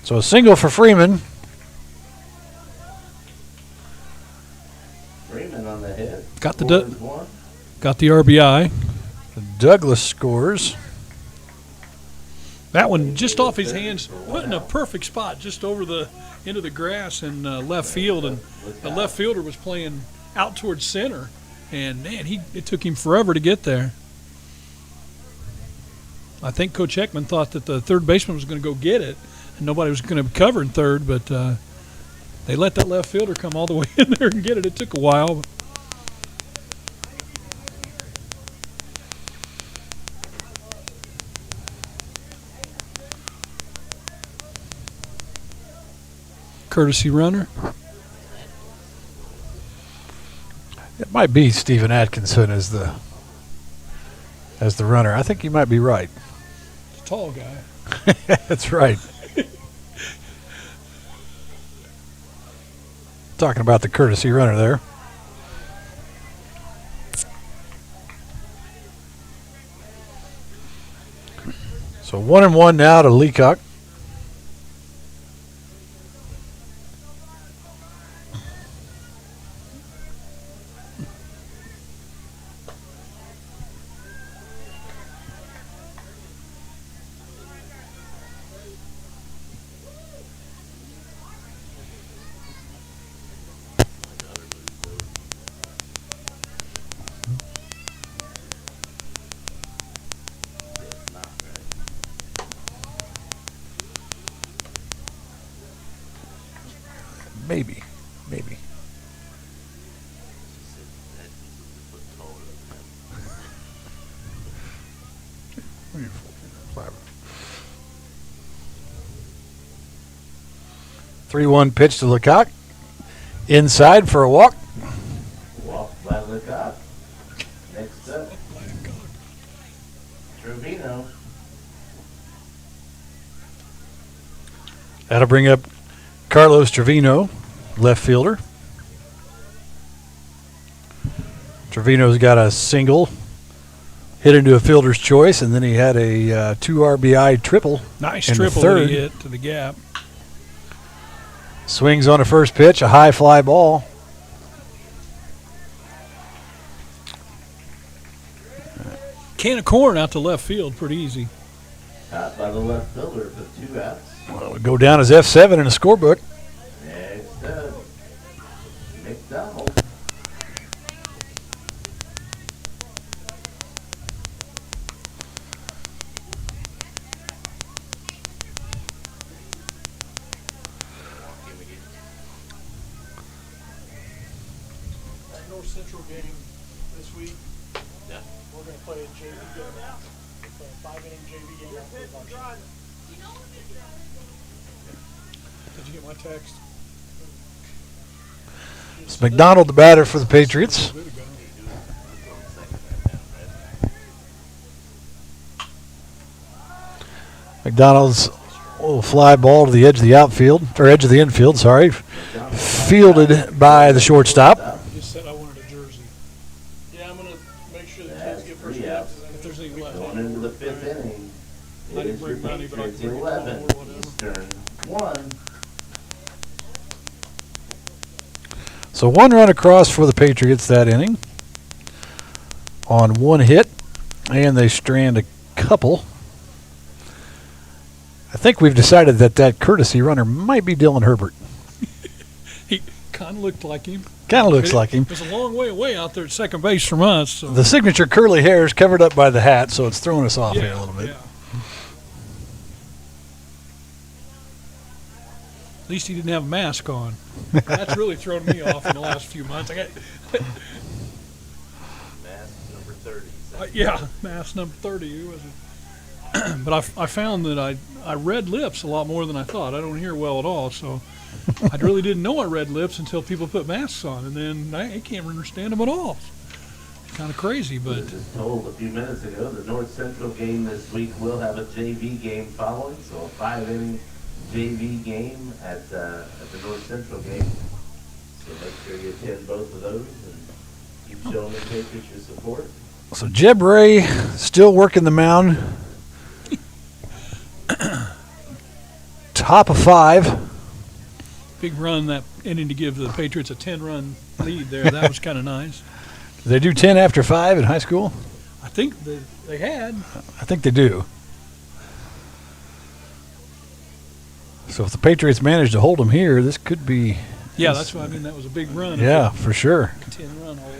So a single for Freeman. Freeman on the hit. Got the Scores one. RBI. Douglas scores. That one just off his hands, went in a perfect spot, just over the into the grass in left field, and the left fielder was playing out towards center, and man, it took him forever to get there. I think Coach Heckman thought that the third baseman was going to go get it, and nobody was going to cover in third, but they let that left fielder come all the way in there and get it. It took a while. Courtesy runner. It might be Stephen Atkinson as the runner. I think you might be right. He's a tall guy. That's right. Talking about the courtesy runner there. So 1-1 now to Leacock. Maybe. Three-one pitch to Leacock. Inside for a walk. Walk by Leacock. Next up, Trevino. That'll bring up Carlos Trevino, left fielder. Trevino's got a single hit into a fielder's choice, and then he had a 2 RBI triple. Nice in the triple third. that he hit to the gap. Swings on the first pitch, a high fly ball. Can of corn out to left field, pretty easy. Caught by the left fielder for 2 outs. Well, it'll go down as F7 in the scorebook. Next up, McDonald. That North Central game this week, we're going to play a JV game. We'll play a 5-inning JV game after the Varsity. Did you get my text? It's McDonald, the batter for the Patriots. McDonald's little fly ball to the edge of the outfield, or edge of the infield, sorry. Fielded by the shortstop. Just said I wanted a jersey. Yeah, I'm going to make sure the kids That's get first 3 outs. dibs. If there's any left. Going into the 5th inning. I It didn't is your bring money, but I can Patriots bring a 11, ball or whatever. Eastern 1. So 1 run across for the Patriots that inning on 1 hit, and they strand a couple. I think we've decided that courtesy runner might be Dylan Herbert. He kind of looked like him. Kind of looks like him. It was a long way away out there at second base from us. So. The signature curly hair is covered up by the hat, so it's throwing us off here a little bit. Yeah. At least he didn't have a mask on. That's really thrown me off in the last few months. Mask number 30. Yeah, mask number 30. Who was it? But I found that I read lips a lot more than I thought. I don't hear well at all, so I really didn't know I read lips until people put masks on, and then I can't understand them at all. Kind of crazy, I but was just told a few minutes ago the North Central game this week will have a JV game following, so a 5-inning JV game at the North Central game. So make sure you attend both of those and keep showing the Patriots your support. So Jeb Ray still working the mound. Top of 5. big run that inning to give the Patriots a 10-run lead there. That was kind of nice. Did they do 10 after 5 in high school? I think they had. I think they do. So if the Patriots manage to hold them here, this could be. Yeah, that's what I mean. That was a big run. Yeah, for sure. 10-run holds.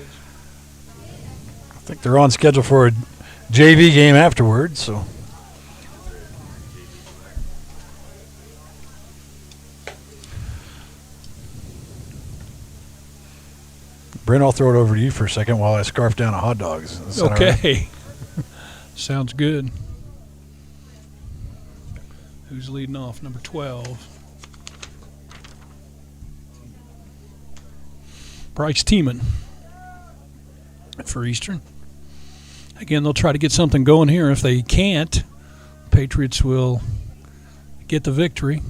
I think they're on schedule for a JV game afterwards. So. Brent, I'll throw it over to you for a second while I scarf down a hot dog. Is that all right? Okay. Sounds good. Who's leading off? Number 12. Bryce Tiemann for Eastern. Again, they'll try to get something going here. If they can't, Patriots will get the victory.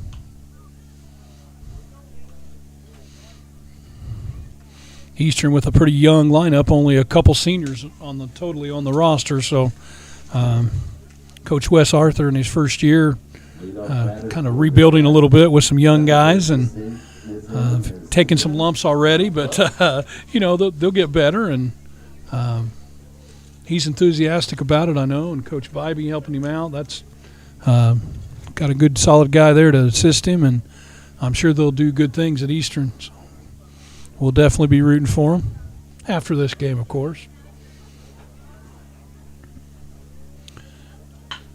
Eastern with a pretty young lineup, only a couple seniors totally on the roster. So, Coach Wes Arthur in his first year, kind of rebuilding a little bit with some young guys and taking some lumps already. But they'll get better, and he's enthusiastic about it. I know, and Coach Bybee helping him out. That's got a good, solid guy there to assist him, and I'm sure they'll do good things at Eastern. So. We'll definitely be rooting for him after this game, of course.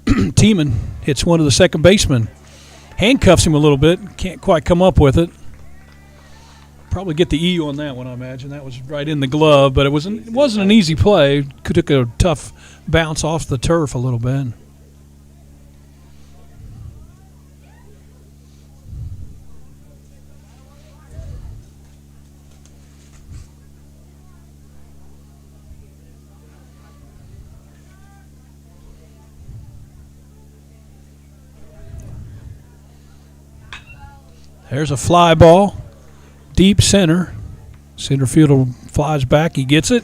Tiemann hits one of the second basemen. Handcuffs him a little bit. Can't quite come up with it. Probably get the E on that one, I imagine. That was right in the glove, but it wasn't an easy play. Took a tough bounce off the turf a little bit. There's a fly ball, deep center. Center fielder flies back. He gets it.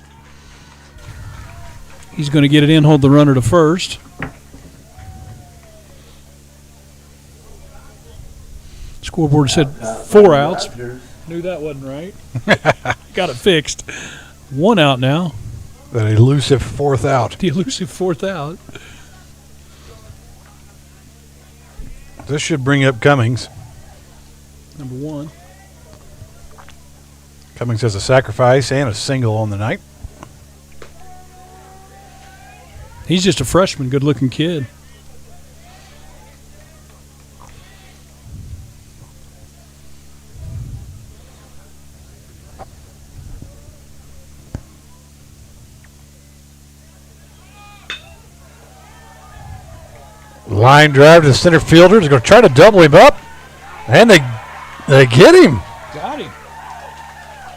He's going to get it in, hold the runner to first. Scoreboard said 4 outs. Knew that wasn't right. Got it fixed. 1 out now. That elusive 4th out. The elusive 4th out. This should bring up Cummings. Number 1. Cummings has a sacrifice and a single on the night. He's just a freshman, good-looking kid. Line drive to the center fielder. He's going to try to double him up. And they get him. Got him.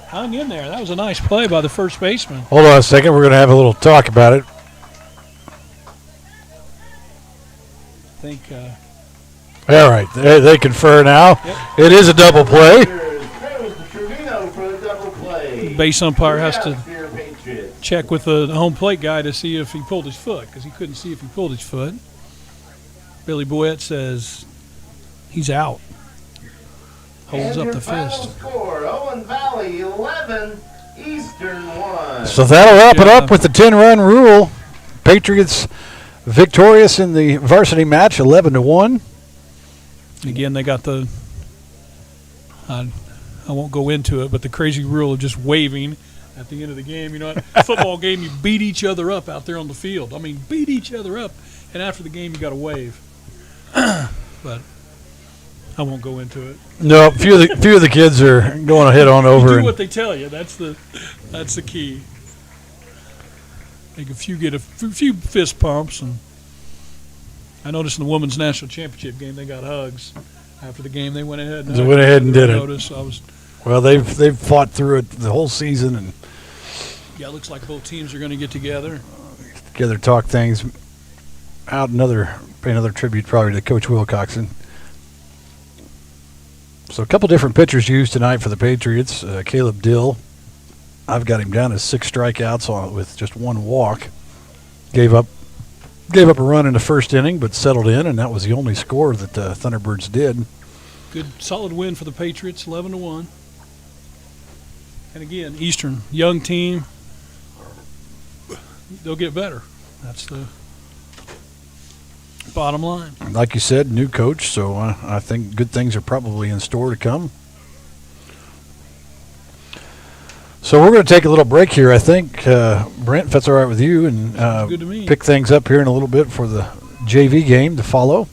Hung in there. That was a nice play by the first baseman. Hold on a second. We're going to have a little talk about it. I think All right. They confer now. Yep. It is a double play. base umpire has to check with the home plate guy to see if he pulled his foot, because he couldn't see if he pulled his foot. Billy Boyette says he's out. Holds up the fist. Score, Owen Valley 11, Eastern 1. So that'll wrap it up with the 10-run rule. Patriots victorious in the varsity match, 11-1. Again, they got the I won't go into it, but the crazy rule of just waving at the end of the game. You know, at a football game, you beat each other up out there on the field. I mean, beat each other up, and after the game, you got to wave. But I won't go into it. No, few of the kids are going to head on over. You do what they tell you. That's the key. I think if you get a few fist pumps, and I noticed in the women's national championship game, they got hugs after the game. They went ahead and did it. Notice Well, they've fought through it the whole season, and yeah, it looks like both teams are going to get together. talk things out. Another tribute probably to Coach Wilcoxon. So a couple different pitchers used tonight for the Patriots. Caleb Dill, I've got him down as 6 strikeouts with just 1 walk. Gave up a run in the first inning, but settled in, and that was the only score that the Thunderbirds did. Good, solid win for the Patriots, 11-1. And again, Eastern, young team. They'll get better. That's the bottom line. Like you said, new coach, so I think good things are probably in store to come. So we're going to take a little break here, I think. Brent, if that's all right with you, and Good to me. pick things up here in a little bit for the JV game to follow.